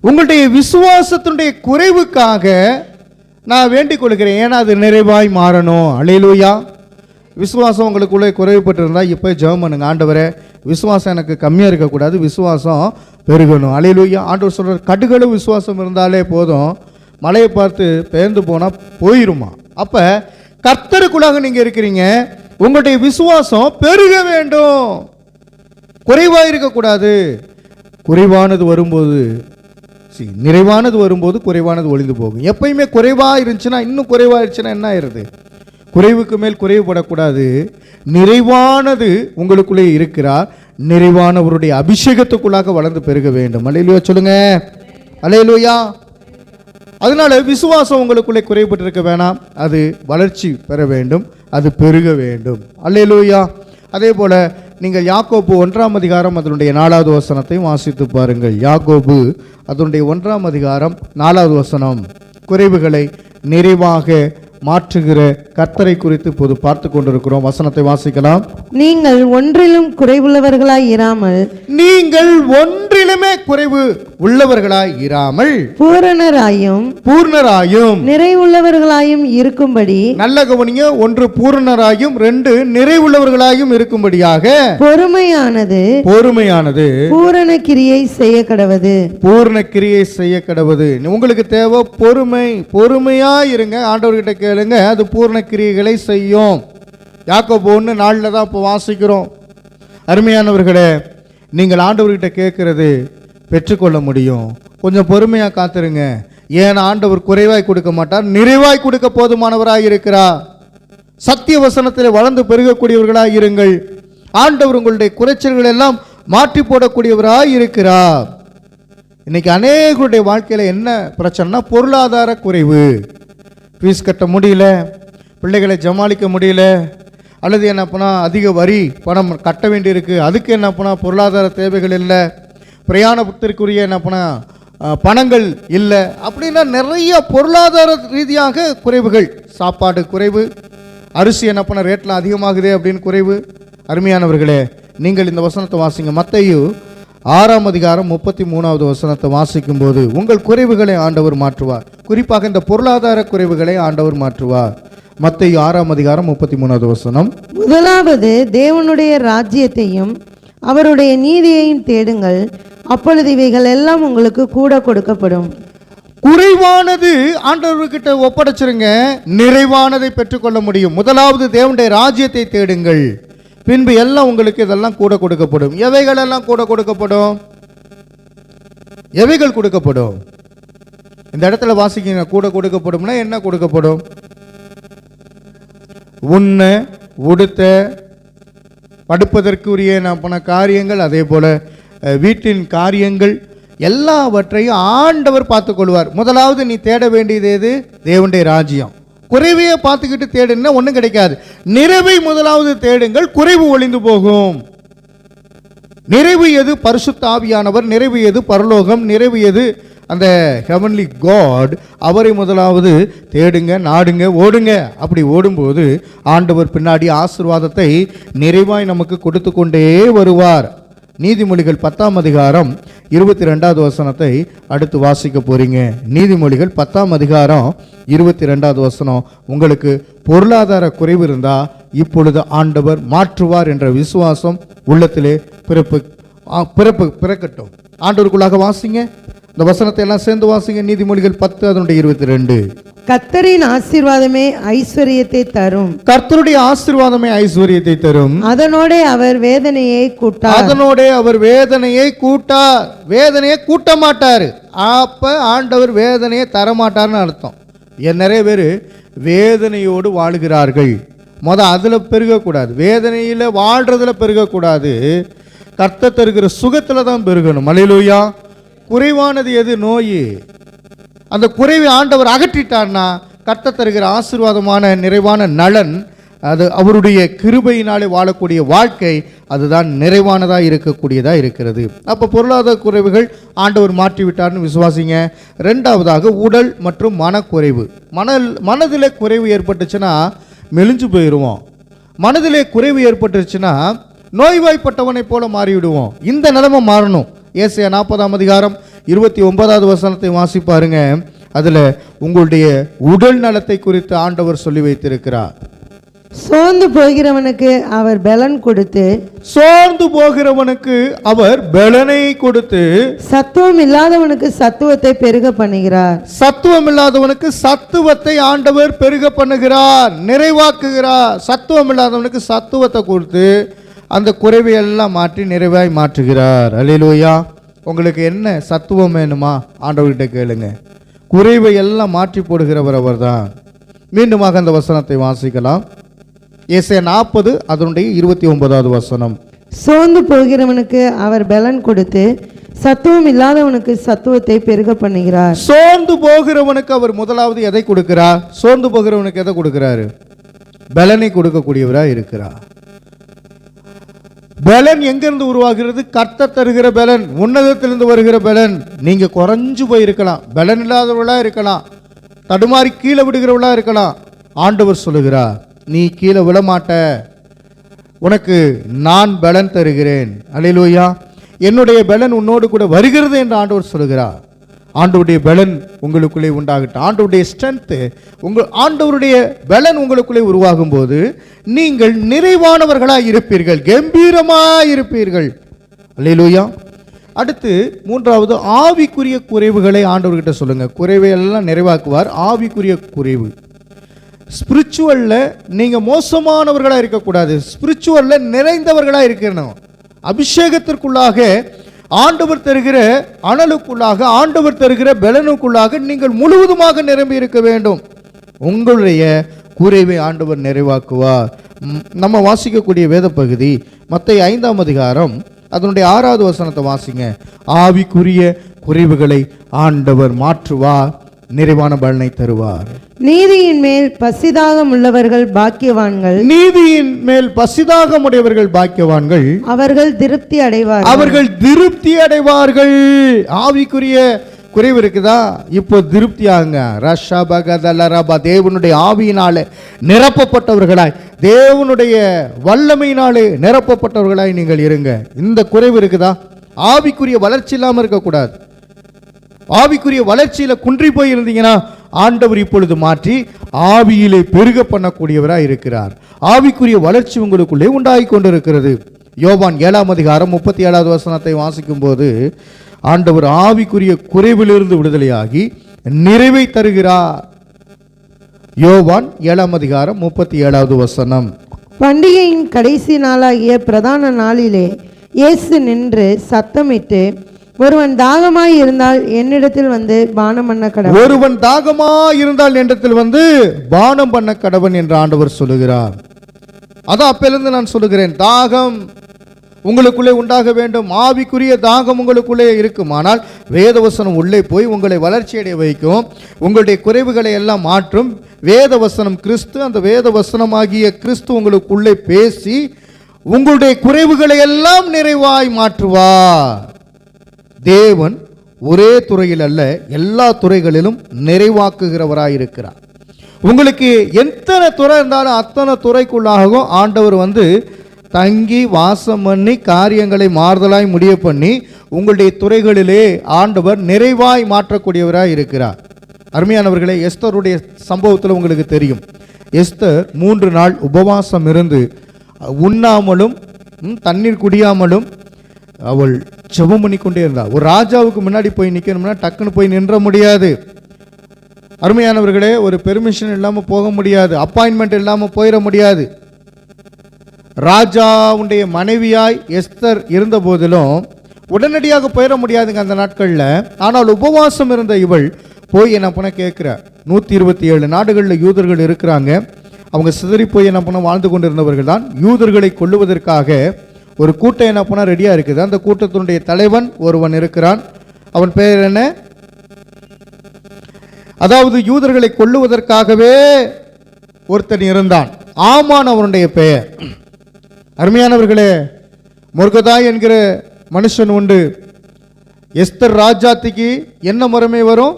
உங்களுடைய விசுவாசத்தினுடைய குறைவுக்காக நான் வேண்டிக் கொள்கிறேன். ஏன்னா அது நிறைவாய் மாறணும். அல்லேலூயா. விசுவாசம் உங்களுக்குள்ளே குறைவுபட்டிருந்தால் இப்போ ஜெபம் பண்ணுங்க. ஆண்டவரே, விசுவாசம் எனக்கு கம்மியாக இருக்கக்கூடாது, விசுவாசம் பெருகணும். அல்லேலூயா. ஆண்டவர் சொல்கிறார், கடுகளவு விசுவாசம் இருந்தாலே போதும், மலையை பார்த்து பெயர்ந்து போனால் போயிருமா. அப்போ கர்த்தருக்குள்ளாக நீங்கள் இருக்கிறீங்க, உங்களுடைய விசுவாசம் பெருக வேண்டும், குறைவாக இருக்கக்கூடாது. குறைவானது வரும்போது நிறைவானது வரும்போது குறைவானது ஒளிந்து போகும். எப்பயுமே குறைவாக இருந்துச்சுன்னா இன்னும் குறைவாக இருந்துச்சுன்னா என்ன ஆயிடுது? குறைவுக்கு மேல் குறைவுபடக்கூடாது. நிறைவானது உங்களுக்குள்ளே இருக்கிறார். நிறைவானவருடைய அபிஷேகத்துக்குள்ளாக வளர்ந்து பெருக வேண்டும். அல்லேலூயா சொல்லுங்க. அல்லேலூயா. அதனால விசுவாசம் உங்களுக்குள்ளே குறைபட்டிருக்க வேணாம், அது வளர்ச்சி பெற வேண்டும், அது பெருக வேண்டும். அல்லேலூயா. அதே போல நீங்கள் யாக்கோபு 1ஆம் அதிகாரம் அதனுடைய 4வது வசனத்தையும் வாசித்து பாருங்கள். யாக்கோபு அதனுடைய 1ஆம் அதிகாரம் 4வது வசனம், குறைவுகளை நிறைவாக மாற்றுகிற கர்த்தரை குறித்து இப்போது பார்த்து கொண்டிருக்கிறோம். வசனத்தை வாசிக்கலாம். நீங்கள் ஒன்றிலும் குறைவுள்ளவர்களாய் இராமல், நீங்கள் ஒன்றிலுமே குறைவு உள்ளவர்களாய் இராமல் பூர்ணராயும் நிறைவுள்ளவர்களாயும் இருக்கும்படி, நல்ல கவனிங்க, 1 பூர்ணராயும் 2 நிறைவுள்ளவர்களாயும் இருக்கும்படியாக பொறுமையானது பூரண கிரியை செய்ய கடவது. பூரண கிரியை செய்ய கடவது. உங்களுக்கு தேவை பொறுமை. பொறுமையா இருங்க. ஆண்டவர்கிட்ட கேளுங்க, அது பூர்ண கிரியைகளை செய்யும். யாக்கோபு 1:4 தான் இப்போ வாசிக்கிறோம். அருமையானவர்களே, நீங்கள் ஆண்டவர்கிட்ட கேட்கறது பெற்றுக்கொள்ள முடியும். கொஞ்சம் பொறுமையாக காத்துருங்க. ஏன் ஆண்டவர் குறைவாய் கொடுக்க மாட்டார், நிறைவாய் கொடுக்க போதுமானவராய் இருக்கிறார். சத்திய வசனத்தில் வளர்ந்து பெருகக்கூடியவர்களாய் இருங்கள். ஆண்டவர் உங்களுடைய குறைச்சல்கள் எல்லாம் மாற்றி போடக்கூடியவராய் இருக்கிறார். இன்னைக்கு அநேகருடைய வாழ்க்கையில் என்ன பிரச்சனைனா பொருளாதார குறைவு. ஃபீஸ் கட்ட முடியல, பிள்ளைகளை சமாளிக்க முடியல, அல்லது என்ன பண்ணால் அதிக வரி பணம் கட்ட வேண்டியிருக்கு, அதுக்கு என்ன பண்ணால் பொருளாதார தேவைகள் இல்லை, பிரயாணத்திற்குரிய என்ன பண்ணால் பணங்கள் இல்லை, அப்படின்னா நிறைய பொருளாதார ரீதியாக குறைவுகள். சாப்பாடு குறைவு, அரிசி என்ன பண்ண ரேட்டில் அதிகமாகுதே அப்படின்னு குறைவு. அருமையானவர்களே, நீங்கள் இந்த வசனத்தை வாசிங்க. மத்தேயு 6ஆம் அதிகாரம் 33வது வசனத்தை வாசிக்கும் போது உங்கள் குறைவுகளை ஆண்டவர் மாற்றுவார். குறிப்பாக இந்த பொருளாதார குறைவுகளை ஆண்டவர் மாற்றுவார். மத்தேயு 6ஆம் அதிகாரம் 33வது வசனம், முதலாவது தேவனுடைய ராஜ்யத்தையும் அவருடைய நீதியையும் தேடுங்கள், அப்பொழுது இவைகள் எல்லாம் உங்களுக்கு கூட கொடுக்கப்படும். குறைவானது ஆண்டவர்கிட்ட ஒப்படைச்சிருங்க, நிறைவானதை பெற்றுக்கொள்ள முடியும். முதலாவது தேவனுடைய ராஜ்யத்தை தேடுங்கள், பின்பு எல்லாம் உங்களுக்கு இதெல்லாம் கூட கொடுக்கப்படும். எவைகள் எல்லாம் கூட கொடுக்கப்படும்? எவைகள் கொடுக்கப்படும்? இந்த இடத்துல வாசிக்க கூட கொடுக்கப்படும்னா என்ன கொடுக்கப்படும்? உண்ண, உடுத்த, படுப்பதற்குரிய போன காரியங்கள், அதே போல் வீட்டின் காரியங்கள் எல்லாவற்றையும் ஆண்டவர் பார்த்துக்கொள்வார். முதலாவது நீ தேட வேண்டியது எது? தேவனுடைய ராஜ்யம். குறைவையே பார்த்துக்கிட்டு தேடுன்னா ஒன்றும் கிடைக்காது. நிறைவை முதலாவது தேடுங்கள், குறைவு ஒளிந்து போகும். நிறைவு எது? பரிசுத்த ஆவியானவர். நிறைவு எது? பரலோகம். நிறைவு எது? அந்த ஹெவன்லி காட். அவரை முதலாவது தேடுங்க, நாடுங்க, ஓடுங்க. அப்படி ஓடும்போது ஆண்டவர் பின்னாடி ஆசீர்வாதத்தை நிறைவாய் நமக்கு கொடுத்து கொண்டே வருவார். நீதிமொழிகள் 10ஆம் அதிகாரம் 22வது வசனத்தை அடுத்து வாசிக்க போறீங்க. நீதிமொழிகள் 10ஆம் அதிகாரம் 22வது வசனம். உங்களுக்கு பொருளாதார குறைவு இருந்தா இப்பொழுது ஆண்டவர் மாற்றுவார் என்ற விசுவாசம் உள்ளத்திலே பிறக்கட்டும். ஆண்டவருக்குள்ளாக வாசிங்க. இந்த வசனத்தை எல்லாம் சேர்ந்து வாசிங்க. நீதிமொழிகள் 10 அதனுடைய 22. கர்த்தரின் ஆசீர்வாதமே ஐஸ்வரியத்தை தரும். கர்த்தருடைய ஆசீர்வாதமே ஐஸ்வரியத்தை தரும். அதனோட அவர் வேதனையை கூட்டார். அதனோட அவர் வேதனையை கூட்டார். வேதனையை கூட்ட மாட்டாரு. அப்ப ஆண்டவர் வேதனையை தரமாட்டார்னு அர்த்தம். நிறைய பேர் வேதனையோடு வாழுகிறார்கள். அதில் பெருகக்கூடாது. வேதனையில் வாழ்றதுல பெருகக்கூடாது. கர்த்தர் தருகிற சுகத்துல தான் பெருகணும். அல்லேலூயா. குறைவானது எது? நோய். அந்த குறைவை ஆண்டவர் அகற்றிட்டார்னா கர்த்தர் தருகிற ஆசீர்வாதமான நிறைவான நலன், அது அவருடைய கிருபையினாலே வாழக்கூடிய வாழ்க்கை, அதுதான் நிறைவானதாக இருக்கக்கூடியதாக இருக்கிறது. அப்போ பொருளாதார குறைவுகள் ஆண்டவர் மாற்றிவிட்டார்னு விசுவாசிங்க. ரெண்டாவதாக உடல் மற்றும் மனக்குறைவு. மனதில் குறைவு ஏற்பட்டுச்சுன்னா மெலிஞ்சு போயிடுவோம். மனதிலே குறைவு ஏற்பட்டுச்சுன்னா நோய்வாய்ப்பட்டவனை போல மாறிவிடுவோம். இந்த நிலைமை மாறணும். ஏசாயா 40ஆம் அதிகாரம் 29வது வசனத்தை வாசிப்பாருங்க. அதில் உங்களுடைய உடல் நலத்தை குறித்து ஆண்டவர் சொல்லி வைத்திருக்கிறார். சோர்ந்து போகிறவனுக்கு அவர் பலன் கொடுத்து, சோர்ந்து போகிறவனுக்கு அவர் பலனை கொடுத்து, சத்துவம் இல்லாதவனுக்கு சத்துவத்தை பெருக பண்ணுகிறார். சத்துவம் இல்லாதவனுக்கு சத்துவத்தை ஆண்டவர் பெருக பண்ணுகிறார், நிறைவாக்குகிறார். சத்துவம் இல்லாதவனுக்கு சத்துவத்தை கொடுத்து அந்த குறைவை எல்லாம் மாற்றி நிறைவாய் மாற்றுகிறார். அல்லேலூயா. உங்களுக்கு என்ன சத்துவம் வேணுமா? ஆண்டவர்கிட்ட கேளுங்க. குறைவை எல்லாம் மாற்றி போடுகிறவர் அவர்தான். மீண்டுமாக அந்த வசனத்தை வாசிக்கலாம். ஏசாயா 40 அதனுடைய 29வது வசனம். சோர்ந்து போகிறவனுக்கு அவர் பலன் கொடுத்து, சத்துவம் இல்லாதவனுக்கு சத்துவத்தை பெருக பண்ணுகிறார். சோர்ந்து போகிறவனுக்கு அவர் முதலாவது எதை கொடுக்கிறார்? சோர்ந்து போகிறவனுக்கு எதை கொடுக்கிறாரு? பலனை கொடுக்கக்கூடியவராக இருக்கிறார். பலன் எங்கிருந்து உருவாகிறது? கர்த்தர் தருகிற பலன், உன்னதத்திலிருந்து வருகிற பலன். நீங்க குறைஞ்சு போயிருக்கலாம், பலன் இல்லாதவர்களா இருக்கலாம், தடுமாறி கீழே விடுகிறவளா இருக்கலாம். ஆண்டவர் சொல்லுகிறார், நீ கீழே விழமாட்ட, உனக்கு நான் பலன் தருகிறேன். அல்லேலூயா. என்னுடைய பலன் உன்னோடு கூட வருகிறது என்று ஆண்டவர் சொல்லுகிறார். ஆண்டவருடைய பலன் உங்களுக்குள்ளே உண்டாகட்டும். ஆண்டவருடைய ஸ்ட்ரென்த், ஆண்டவருடைய பலன் உங்களுக்குள்ளே உருவாகும் போது நீங்கள் நிறைவானவர்களாக இருப்பீர்கள், கம்பீரமாக இருப்பீர்கள். அல்லேலூயா. அடுத்து மூன்றாவது, ஆவிக்குரிய குறைவுகளை ஆண்டவர்கிட்ட சொல்லுங்க. குறைவை எல்லாம் நிறைவாக்குவார். ஆவிக்குரிய குறைவு, ஸ்பிரிச்சுவலில் நீங்கள் மோசமானவர்களாக இருக்கக்கூடாது, ஸ்பிரிச்சுவலில் நிறைந்தவர்களாக இருக்கணும். அபிஷேகத்திற்குள்ளாக, ஆண்டவர் தருகிற அனலுக்குள்ளாக, ஆண்டவர் தருகிற பலனுக்குள்ளாக நீங்கள் முழுவதுமாக நிரம்பி இருக்க வேண்டும். உங்களுடைய குறைவை ஆண்டவர் நிறைவாக்குவார். நம்ம வாசிக்கக்கூடிய வேத பகுதி மத்தேயு 5ஆம் அதிகாரம் அதனுடைய 6வது வசனத்தை வாசிங்க. ஆவிக்குரிய குறைவுகளை ஆண்டவர் மாற்றுவார், நிறைவான பலனை தருவார். நீதியின் மேல் பசிதாகம் உள்ளவர்கள் பாக்கியவான்கள். நீதியின் மேல் பசிதாகம் உடையவர்கள் பாக்கியவான்கள், அவர்கள் திருப்தி அடைவார்கள். அவர்கள் திருப்தி அடைவார்கள். ஆவிக்குரிய குறைவு இருக்குதா? இப்போ திருப்தி ஆகுங்க. ரஷபகதலரபா, தேவனுடைய ஆவியினாலே நிரப்பப்பட்டவர்களாய், தேவனுடைய வல்லமையினாலே நிரப்பப்பட்டவர்களாய் நீங்கள் இருங்க. இந்த குறைவு இருக்குதா? ஆவிக்குரிய வளர்ச்சி இல்லாமல் இருக்கக்கூடாது. ஆவிக்குரிய வளர்ச்சியில குன்றி போய் இருந்தீங்கன்னா ஆண்டவர் இப்பொழுது மாற்றி ஆவியிலே பெருக பண்ணக்கூடியவராக இருக்கிறார். ஆவிக்குரிய வளர்ச்சி உங்களுக்குள்ளே உண்டாகி கொண்டிருக்கிறது. யோவான் 7ஆம் அதிகாரம் 37வது வசனத்தை வாசிக்கும் போது ஆண்டவர் ஆவிக்குரிய குறைவிலிருந்து விடுதலையாகி நிறைவை தருகிறார். யோவான் 7ஆம் அதிகாரம் 37வது வசனம். பண்டிகையின் கடைசி நாளாகிய பிரதான நாளிலே இயேசு நின்று சத்தமிட்டு, ஒருவன் தாகமாய் இருந்தால் என்னிடத்தில் வந்து பானம் பண்ண கடவன். ஒருவன் தாகமாய் இருந்தால் என்னிடத்தில் வந்து பானம் பண்ண கடவன் என்று ஆண்டவர் சொல்லுகிறார். அதான் அப்பையிலிருந்து நான் சொல்லுகிறேன், தாகம் உங்களுக்குள்ளே உண்டாக வேண்டும். ஆவிக்குரிய தாகம் உங்களுக்குள்ளே இருக்கும். ஆனால் வேதவசனம் உள்ளே போய் உங்களை வளர்ச்சியடைய வைக்கும், உங்களுடைய குறைவுகளை எல்லாம் மாற்றும். வேதவசனம் கிறிஸ்து, அந்த வேதவசனமாகிய கிறிஸ்து உங்களுக்குள்ளே பேசி உங்களுடைய குறைவுகளை எல்லாம் நிறைவாய் மாற்றுவார். தேவன் ஒரே துறையில் அல்ல, எல்லா துறைகளிலும் நிறைவாக்குகிறவராய் இருக்கிறார். உங்களுக்கு எத்தனை துறை இருந்தாலும் அத்தனை துறைக்குள்ளாகவும் ஆண்டவர் தங்கி வாசம் பண்ணி காரியங்களை மாறுதலாய் முடிய பண்ணி உங்களுடைய துறைகளிலே ஆண்டவர் நிறைவாய் மாற்றக்கூடியவராய் இருக்கிறார். அருமையானவர்களே, எஸ்தருடைய சம்பவத்தில் உங்களுக்கு தெரியும். எஸ்தர் 3 நாள் உபவாசம் இருந்து உண்ணாமலும் தண்ணீர் குடியாமலும் அவள் ஜெபம் பண்ணி கொண்டே இருந்தாள். ஒரு ராஜாவுக்கு முன்னாடி போய் நிற்கணும்னா டக்குன்னு போய் நின்ற முடியாது. அருமையானவர்களே, ஒரு பெர்மிஷன் இல்லாமல் போக முடியாது, அப்பாயின்மெண்ட் இல்லாமல் போயிட முடியாது. ராஜாவுடைய மனைவியாய் எஸ்தர் இருந்த போதிலும் உடனடியாக போயிட முடியாதுங்க அந்த நாட்களில். ஆனால் உபவாசம் இருந்த இவள் போய் என்ன பண்ண கேட்குறார். 127 நாடுகளில் யூதர்கள் இருக்கிறாங்க. அவங்க சிதறி போய் என்ன பண்ண வாழ்ந்து கொண்டிருந்தவர்கள் தான். யூதர்களை கொல்லுவதற்காக ஒரு கூட்டம் என்ன பண்ண ரெடியாக இருக்குது. அந்த கூட்டத்தினுடைய தலைவன் ஒருவன் இருக்கிறான். அவன் பெயர் என்ன? அதாவது யூதர்களை கொல்லுவதற்காகவே ஒருத்தன் இருந்தான். ஆமான் அவனுடைய பெயர். அருமையானவர்களே, முருகதாய் என்கிற மனுஷன் உண்டு. எஸ்தர் ராஜாத்திக்கு என்ன முறைமை வரும்?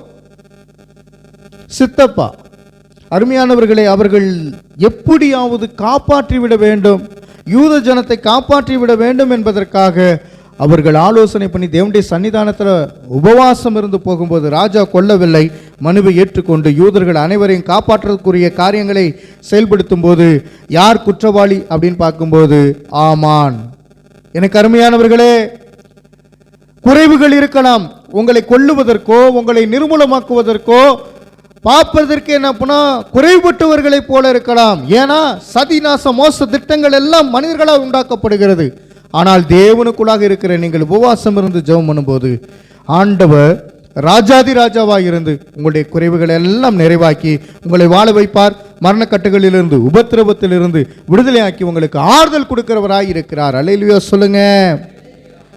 சித்தப்பா. அருமையானவர்களே, அவர்கள் எப்படியாவது காப்பாற்றிவிட வேண்டும், யூத ஜனத்தை காப்பாற்றிவிட வேண்டும் என்பதற்காக அவர்கள் ஆலோசனை பண்ணி தேவனுடைய சன்னிதானத்தில் உபவாசம் இருந்து போகும்போது ராஜா கொல்லவில்லை, மனுவை ஏற்றுக்கொண்டு யூதர்கள் அனைவரையும் காப்பாற்றக்கூடிய காரியங்களை செயல்படுத்தும் போது யார் குற்றவாளி அப்படின்னு பார்க்கும்போது ஆமான். எனக்கு அருமையானவர்களே, குறைவுகள் இருக்கலாம். உங்களை கொல்லுவதற்கோ உங்களை நிர்மூலமாக்குவதற்கோ பார்ப்பதற்கு என்ன பண்ணா குறைபட்டவர்களைப் போல இருக்கலாம். ஏன்னா சதிநாச மோச திட்டங்கள் எல்லாம் மனிதர்களால் உண்டாக்கப்படுகிறது. ஆனால் தேவனுக்குள்ளாக இருக்கிற நீங்கள் உபவாசம் இருந்து ஜெபம் பண்ணும்போது ஆண்டவர் ராஜாதி ராஜாவாக இருந்து உங்களுடைய குறைவுகளை எல்லாம் நிறைவாக்கி உங்களை வாழ வைப்பார். மரணக்கட்டுகளிலிருந்து உபத்திரவத்திலிருந்து விடுதலையாக்கி உங்களுக்கு ஆறுதல் கொடுக்கிறவராய் இருக்கிறார். அல்லேலூயா சொல்லுங்க.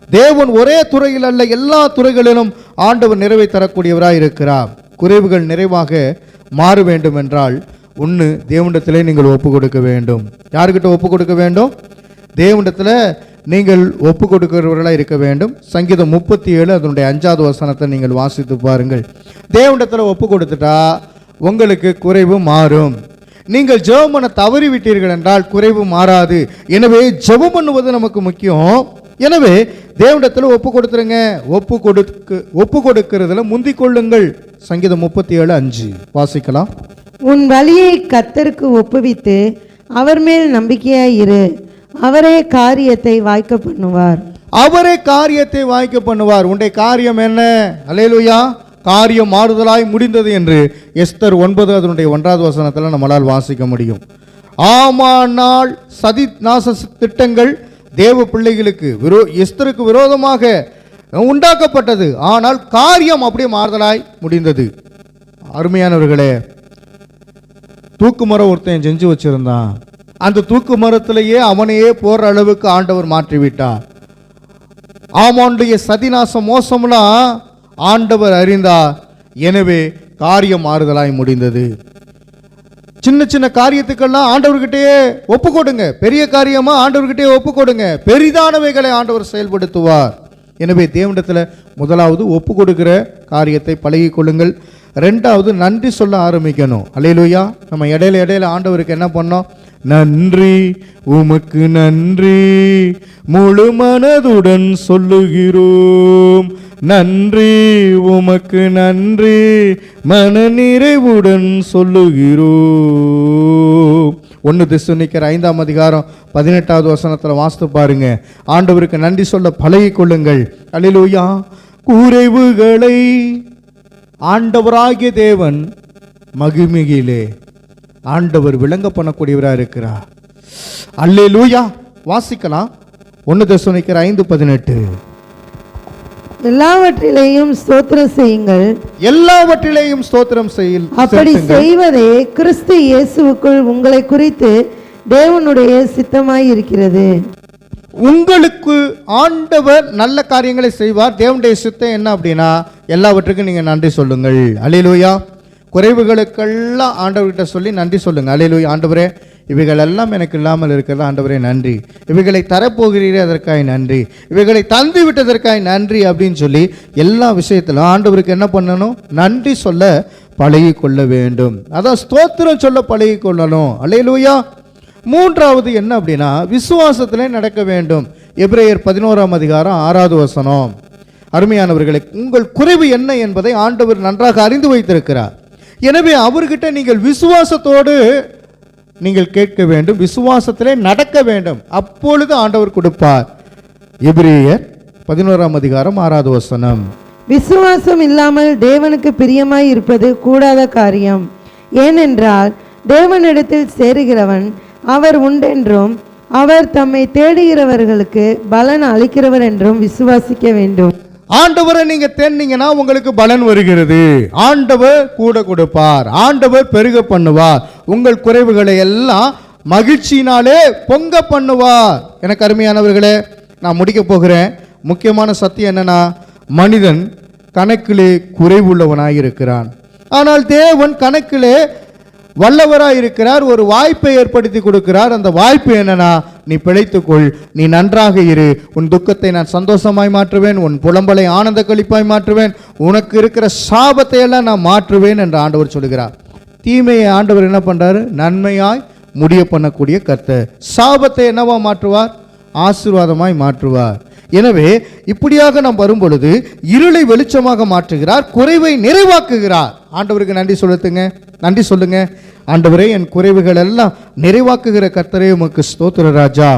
தேவன் ஒரே துறையில் அல்ல, எல்லா துறைகளிலும் ஆண்டவர் நிறைவை தரக்கூடியவராய் இருக்கிறார். குறைவுகள் நிறைவாக மாற வேண்டும் என்றால் ஒன்று, தேவனிடத்திலே நீங்கள் ஒப்பு கொடுக்க வேண்டும். யாருக்கிட்ட ஒப்பு கொடுக்க வேண்டும்? தேவனிடத்தில் நீங்கள் ஒப்பு கொடுக்கிறவர்களாக இருக்க வேண்டும். சங்கீதம் 37 அதனுடைய 5வது வசனத்தை நீங்கள் வாசித்து பாருங்கள். தேவனிடத்தில் ஒப்பு கொடுத்துட்டா உங்களுக்கு குறைவு மாறும். நீங்கள் ஜெபம் பண்ண தவறி விட்டீர்கள் என்றால் குறைவு மாறாது. எனவே ஜெபம் பண்ணுவது நமக்கு முக்கியம். எனவே தேவனிடத்தில் ஒப்பு கொடுத்துருங்க. ஒப்பு கொடுக்கிறதுல முந்திக் கொள்ளுங்கள். சங்கீதம் 37:5 வாசிக்கலாம். உன் வழியை கர்த்தருக்கு ஒப்புவித்து அவர் மேல் நம்பிக்கையாய் இரு, அவரே காரியத்தை வாய்க்க பண்ணுவார். அவரே காரியத்தை வாய்க்க பண்ணுவார். உன்னுடைய காரியம் என்ன? அல்லேலூயா. காரியம் மாறுதலாய் முடிந்தது என்று எஸ்தர் 9 அதனுடைய 1வது வசனத்தில் நம்மளால் வாசிக்க முடியும். ஆமானால் சதி நாச திட்டங்கள் தேவ பிள்ளைகளுக்கு எஸ்தருக்கு விரோதமாக உண்டாக்கப்பட்டது. ஆனால் காரியம் அப்படியே மாறுதலாய் முடிந்தது. அருமையானவர்களே, தூக்கு மரம் ஒருத்தன் செஞ்சு வச்சிருந்தான். அந்த தூக்கு மரத்திலேயே அவனையே போற அளவுக்கு ஆண்டவர் மாற்றிவிட்டார். ஆமானுடைய சதிநாச மோசம்லாம் ஆண்டவர் அறிந்தார். எனவே காரியம் மாறுதலாய் முடிந்தது. சின்ன சின்ன காரியத்துக்கெல்லாம் ஆண்டவர்கிட்டயே ஒப்பு கொடுங்க. பெரிய காரியமா ஆண்டவர்கிட்டயே ஒப்பு கொடுங்க. பெரிதானவைகளை ஆண்டவர் செயல்படுத்துவார். எனவே தேவனிடத்தில் முதலாவது ஒப்பு கொடுக்கிற காரியத்தை பழகி கொள்ளுங்கள். 2வது நன்றி சொல்ல ஆரம்பிக்கணும். அல்லேலூயா. நம்ம இடையில ஆண்டவருக்கு என்ன பண்ணோம்? நன்றி, உமக்கு நன்றி, முழு மனதுடன் சொல்லுகிறோம். நன்றி, உமக்கு நன்றி, மன நிறைவுடன் சொல்லுகிறோம். 1 தெசலோனிக்கர் 5ஆம் அதிகாரம் 18வது வசனத்தில் வாசித்து பாருங்க. ஆண்டவருக்கு நன்றி சொல்ல பழகி கொள்ளுங்கள். அல்லேலூயா. குறைவுகளை ஆண்டவராகிய தேவன் மகிமையிலே ஆண்டவர் விளங்க பண்ணக்கூடியவராக இருக்கிறார். அல்லேலூயா. வாசிக்கலாம். 1 தெசலோனிக்கர் 5:18. எல்லாவற்றிலேயும் ஸ்தோத்திரம் செய்யுங்கள். எல்லாவற்றிலேயும் ஸ்தோத்திரம் செய்யுங்கள். அப்படி செய்வதே கிறிஸ்து இயேசுவுக்குள் உங்களை குறித்து தேவனுடைய சித்தமாய் இருக்கிறது. உங்களுக்கு ஆண்டவர் நல்ல காரியங்களை செய்வார். தேவனுடைய சித்தம் என்ன அப்படின்னா எல்லாவற்றுக்கும் நீங்கள் நன்றி சொல்லுங்கள். அல்லேலூயா. குறைவுகளுக்கெல்லாம் ஆண்டவர்கிட்ட சொல்லி நன்றி சொல்லுங்கள். அல்லேலூயா. ஆண்டவரே, இவைகள் எல்லாம் எனக்கு இல்லாமல் இருக்கிறது ஆண்டவரே நன்றி, இவைகளை தரப்போகிறீரே அதற்காக நன்றி, இவைகளை தந்து விட்டதற்காக நன்றி அப்படின்னு சொல்லி எல்லா விஷயத்திலும் ஆண்டவருக்கு என்ன பண்ணணும்? நன்றி சொல்ல பழகி கொள்ள வேண்டும். அதான் ஸ்தோத்திரம் சொல்ல பழகி கொள்ளணும். அல்லேலூயா. மூன்றாவது என்ன அப்படின்னா விசுவாசத்திலே நடக்க வேண்டும். எபிரேயர் 11ஆம் அதிகாரம் 6வது வசனம். அருமையானவர்களே, உங்கள் குறைவு என்ன என்பதை ஆண்டவர் நன்றாக அறிந்து வைத்திருக்கிறார். எனவே அவர்கிட்ட நீங்கள் விசுவாசத்தோடு நீங்கள் கேட்க வேண்டும், விசுவாசத்திலே நடக்க வேண்டும். அப்பொழுது ஆண்டவர் கொடுப்பார். எபிரேயர் 11ஆம் அதிகாரம் 6வது வசனம். விசுவாசம் இல்லாமல் தேவனுக்கு பிரியமாய் இருப்பது கூடாத காரியம். ஏனென்றால் தேவனிடத்தில் சேருகிறவன் அவர் உண்டென்றும் அவர் தம்மை தேடுகிறவர்களுக்கு பலன் அளிக்கிறவர் என்றும் விசுவாசிக்க வேண்டும். ஆண்டவரை நீங்க தேடினீங்கன்னா உங்களுக்கு பலன் வருகிறது. ஆண்டவர் கூட கொடுப்பார், ஆண்டவர் பெருக பண்ணுவார், உங்கள் குறைவுகளை எல்லாம் மகிழ்ச்சியினாலே பொங்க பண்ணுவார். எனக்கு அருமையானவர்களே, நான் முடிக்க போகிறேன். முக்கியமான சத்தியம் என்னன்னா, மனிதன் கணக்கிலே குறைவுள்ளவனாய் இருக்கிறான். ஆனால் தேவன் கணக்கிலே வல்லவராய் இருக்கிறார். ஒரு வாய்ப்பை ஏற்படுத்தி கொடுக்கிறார். அந்த வாய்ப்பு என்னன்னா, நீ பிழைத்துக்கொள், நீ நன்றாக இரு, உன் துக்கத்தை நான் சந்தோஷமாய் மாற்றுவேன், உன் புலம்பலை ஆனந்த கழிப்பாய் மாற்றுவேன், உனக்கு இருக்கிற சாபத்தை எல்லாம் நான் மாற்றுவேன் என்று ஆண்டவர் சொல்கிறார். தீமையை ஆண்டவர் என்ன பண்றாரு? நன்மையாய் முடிய பண்ணக்கூடிய கர்த்தர். சாபத்தை என்னவா மாற்றுவார்? ஆசீர்வாதமாய் மாற்றுவார். எனவே இப்படியாக நாம் வரும் பொழுது இருளை வெளிச்சமாக மாற்றுகிறார், குறைவை நிறைவாக்குகிறார். ஆண்டவருக்கு நன்றி சொல்லுங்க, நன்றி சொல்லுங்க. ஆண்டவரே, என் குறைவுகள் எல்லாம் நிறைவாக்குகிற கர்த்தரே உமக்கு ஸ்தோத்திர ராஜா.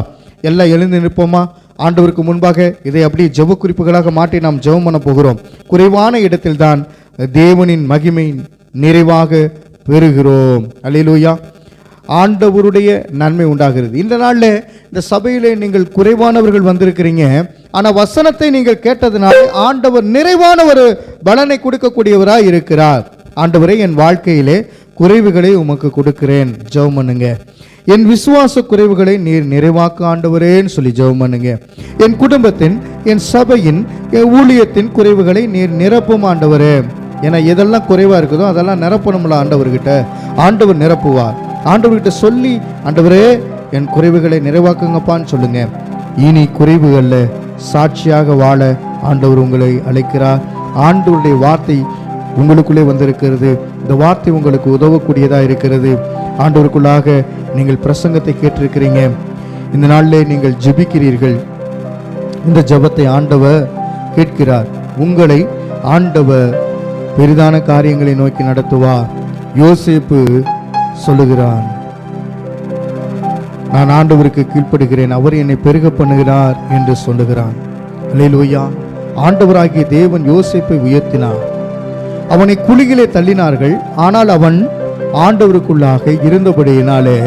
எல்லாம் எழுந்து நிற்போமா? ஆண்டவருக்கு முன்பாக இதை அப்படியே ஜெப குறிப்புகளாக மாற்றி நாம் ஜெபம் பண்ண போகிறோம். குறைவான இடத்தில்தான் தேவனின் மகிமை நிறைவாக பெறுகிறோம். அல்லேலூயா. ஆண்டவருடைய நன்மை உண்டாகிறது. இந்த நாளில் இந்த சபையிலே நீங்கள் குறைவானவர்கள் வந்திருக்கிறீங்க. ஆனால் வசனத்தை நீங்கள் கேட்டதுனால ஆண்டவர் நிறைவான ஒரு பலனை கொடுக்கக்கூடியவராக இருக்கிறார். ஆண்டவரே, என் வாழ்க்கையிலே குறைவுகளை உமக்கு கொடுக்கிறேன். ஜெபம் பண்ணுங்க. என் விசுவாச குறைவுகளை நீர் நிறைவாக்க ஆண்டவரேன்னு சொல்லி ஜெபம் பண்ணுங்க. என் குடும்பத்தின், என் சபையின், என் ஊழியத்தின் குறைவுகளை நீர் நிரப்பும் ஆண்டவரே. ஏன்னா எதெல்லாம் குறைவா இருக்குதோ அதெல்லாம் நிரப்பணும்ல ஆண்டவர்கிட்ட. ஆண்டவர் நிரப்புவார். ஆண்டவர்கிட்ட சொல்லி, ஆண்டவரே என் குறைவுகளை நிறைவாக்குங்கப்பான்னு சொல்லுங்க. இனி குறைவுகளில் சாட்சியாக வாழ ஆண்டவர் உங்களை அழைக்கிறார். ஆண்டவருடைய வார்த்தை உங்களுக்குள்ளே வந்திருக்கிறது. இந்த வார்த்தை உங்களுக்கு உதவக்கூடியதாக இருக்கிறது. ஆண்டவருக்குள்ளாக நீங்கள் பிரசங்கத்தை கேட்டிருக்கிறீங்க. இந்த நாளிலே நீங்கள் ஜெபிக்கிறீர்கள். இந்த ஜெபத்தை ஆண்டவர் கேட்கிறார். உங்களை ஆண்டவர் பெரிதான காரியங்களை நோக்கி நடத்துவார். யோசேப்பு சொல்லுகிறான், நான் ஆண்டவருக்கு கீழ்ப்படுகிறேன், அவர் என்னை பெருக பண்ணுகிறார் என்று சொல்லுகிறான். அல்லேலூயா. ஆண்டவராகிய தேவன் யோசேப்பை உயர்த்தினார். அவனை குழியிலே தள்ளினார்கள். ஆனால் அவன் ஆண்டவருக்குள்ளாக இருந்தபடியினாலே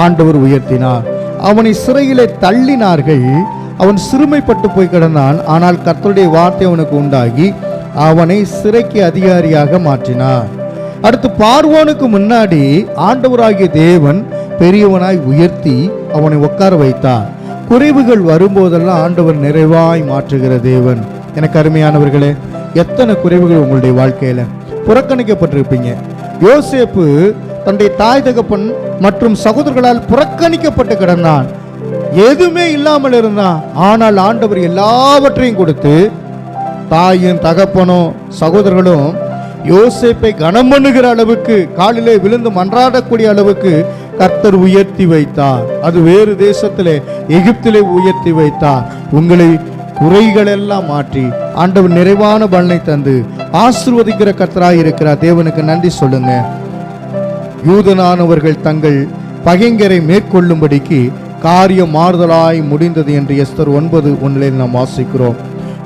ஆண்டவர் உயர்த்தினார். அவனை சிறையிலே தள்ளினார்கள். அவன் சிறுமைப்பட்டு போய் கிடந்தான். ஆனால் கர்த்தருடைய வார்த்தை அவனுக்கு உண்டாகி அவனை சிறைக்கு அதிகாரியாக மாற்றினார். அடுத்து பார்வோனுக்கு முன்னாடி ஆண்டவராகிய தேவன் பெரியவனாய் உயர்த்தி அவனை உட்கார வைத்தார். குறைவுகள் வரும்போதெல்லாம் ஆண்டவர் நிறைவாய் மாற்றுகிற தேவன். எனக்கு அருமையானவர்களே, எத்தனை குறைவுகள் உங்களுடைய வாழ்க்கையில புறக்கணிக்கப்பட்டிருப்பீங்க. யோசேப்பு தன்னுடைய தாய் தகப்பன் மற்றும் சகோதரர்களால் புறக்கணிக்கப்பட்டு கிடந்தான். எதுவுமே இல்லாமல் இருந்தான். ஆனால் ஆண்டவர் எல்லாவற்றையும் கொடுத்து, தாயும் தகப்பனும் சகோதரர்களும் யோசேப்பை கனம் பண்ணுகிற அளவுக்கு, காலிலே விழுந்து மன்றாடக்கூடிய அளவுக்கு கர்த்தர் உயர்த்தி வைத்தார். அது வேறு தேசத்திலே, எகிப்திலே உயர்த்தி வைத்தார். உங்களை குறைகள் எல்லாம் மாற்றி ஆண்டவர் நிறைவான பலனை தந்து ஆசீர்வதிக்கிற கர்த்தராய் இருக்கிறார். தேவனுக்கு நன்றி சொல்லுங்க. யூதனானவர்கள் தங்கள் பகைஞரை மேற்கொள்ளும்படிக்கு காரியம் மாறுதலாய் முடிந்தது என்று எஸ்தர் 9:1 நாம் வாசிக்கிறோம்.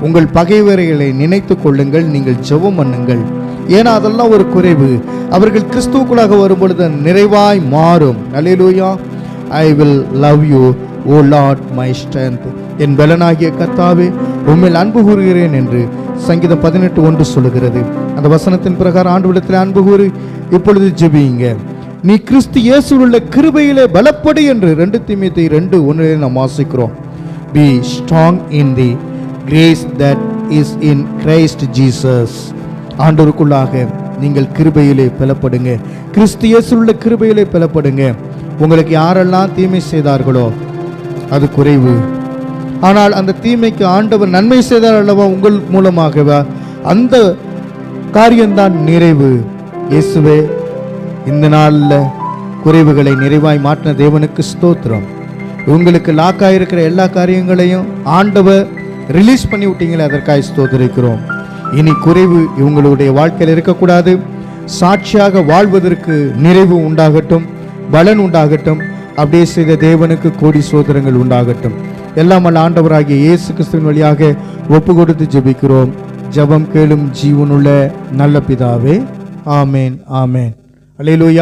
உங்கள் பகைவர்களை நினைத்து கொள்ளுங்கள், நீங்கள் ஜெபம் பண்ணுங்கள். ஏன்னா அதெல்லாம் ஒரு குறைவு. அவர்கள் கிறிஸ்துவுக்குள்ளாக வரும்பொழுது நிறைவாய் மாறும். அல்லேலூயா. I will love you O Lord my strength. என் பலனாகிய கர்த்தாவே, உம்மில் அன்பு கூறுகிறேன் என்று சங்கீதம் 18:1 சொல்லுகிறது. அந்த வசனத்தின் பிரகாரம் ஆண்டவரிடத்தில் அன்பு கூறி இப்பொழுது ஜெபியுங்க. நீ கிறிஸ்து இயேசுவில் உள்ள கிருபையிலே பலப்படு என்று 2 தீமோத்தேயு 2:1 நாம் வாசிக்கிறோம். Be strong in the grace that is in Christ Jesus. ஆண்டவருக்குள்ளாக நீங்கள் கிருபையிலே பலப்படுங்க. கிறிஸ்து இயேசுவில் உள்ள கிருபையிலே பலப்படுங்க. உங்களுக்கு யாரெல்லாம் தீமை செய்தார்களோ அது குறைவு. ஆனால் அந்த தீமைக்கு ஆண்டவர் நன்மை செய்தார் அல்லவா உங்கள் மூலமாகவா, அந்த காரியம்தான் நிறைவு. இயேசுவே, இந்த நாளில் குறைவுகளை நிறைவாய் மாற்றின தேவனுக்கு ஸ்தோத்திரம். உங்களுக்கு லாக்காக இருக்கிற எல்லா காரியங்களையும் ஆண்டவர் ரிலீஸ் பண்ணி விட்டீங்களே, அதற்காக ஸ்தோத்திரிக்கிறோம். இனி குறைவு இவங்களுடைய வாழ்க்கையில் இருக்கக்கூடாது. சாட்சியாக வாழ்வதற்கு நிறைவு உண்டாகட்டும், பலன் உண்டாகட்டும். அப்படியே செய்த தேவனுக்கு கோடி சோதரங்கள் உண்டாகட்டும். எல்லாம் அல்ல ஆண்டவராகிய இயேசு கிறிஸ்துவின் வழியாக ஒப்பு கொடுத்து ஜெபிக்கிறோம். ஜெபம் கேளும் ஜீவனுள்ள நல்ல பிதாவே, ஆமேன், ஆமேன். அல்லேலூயா.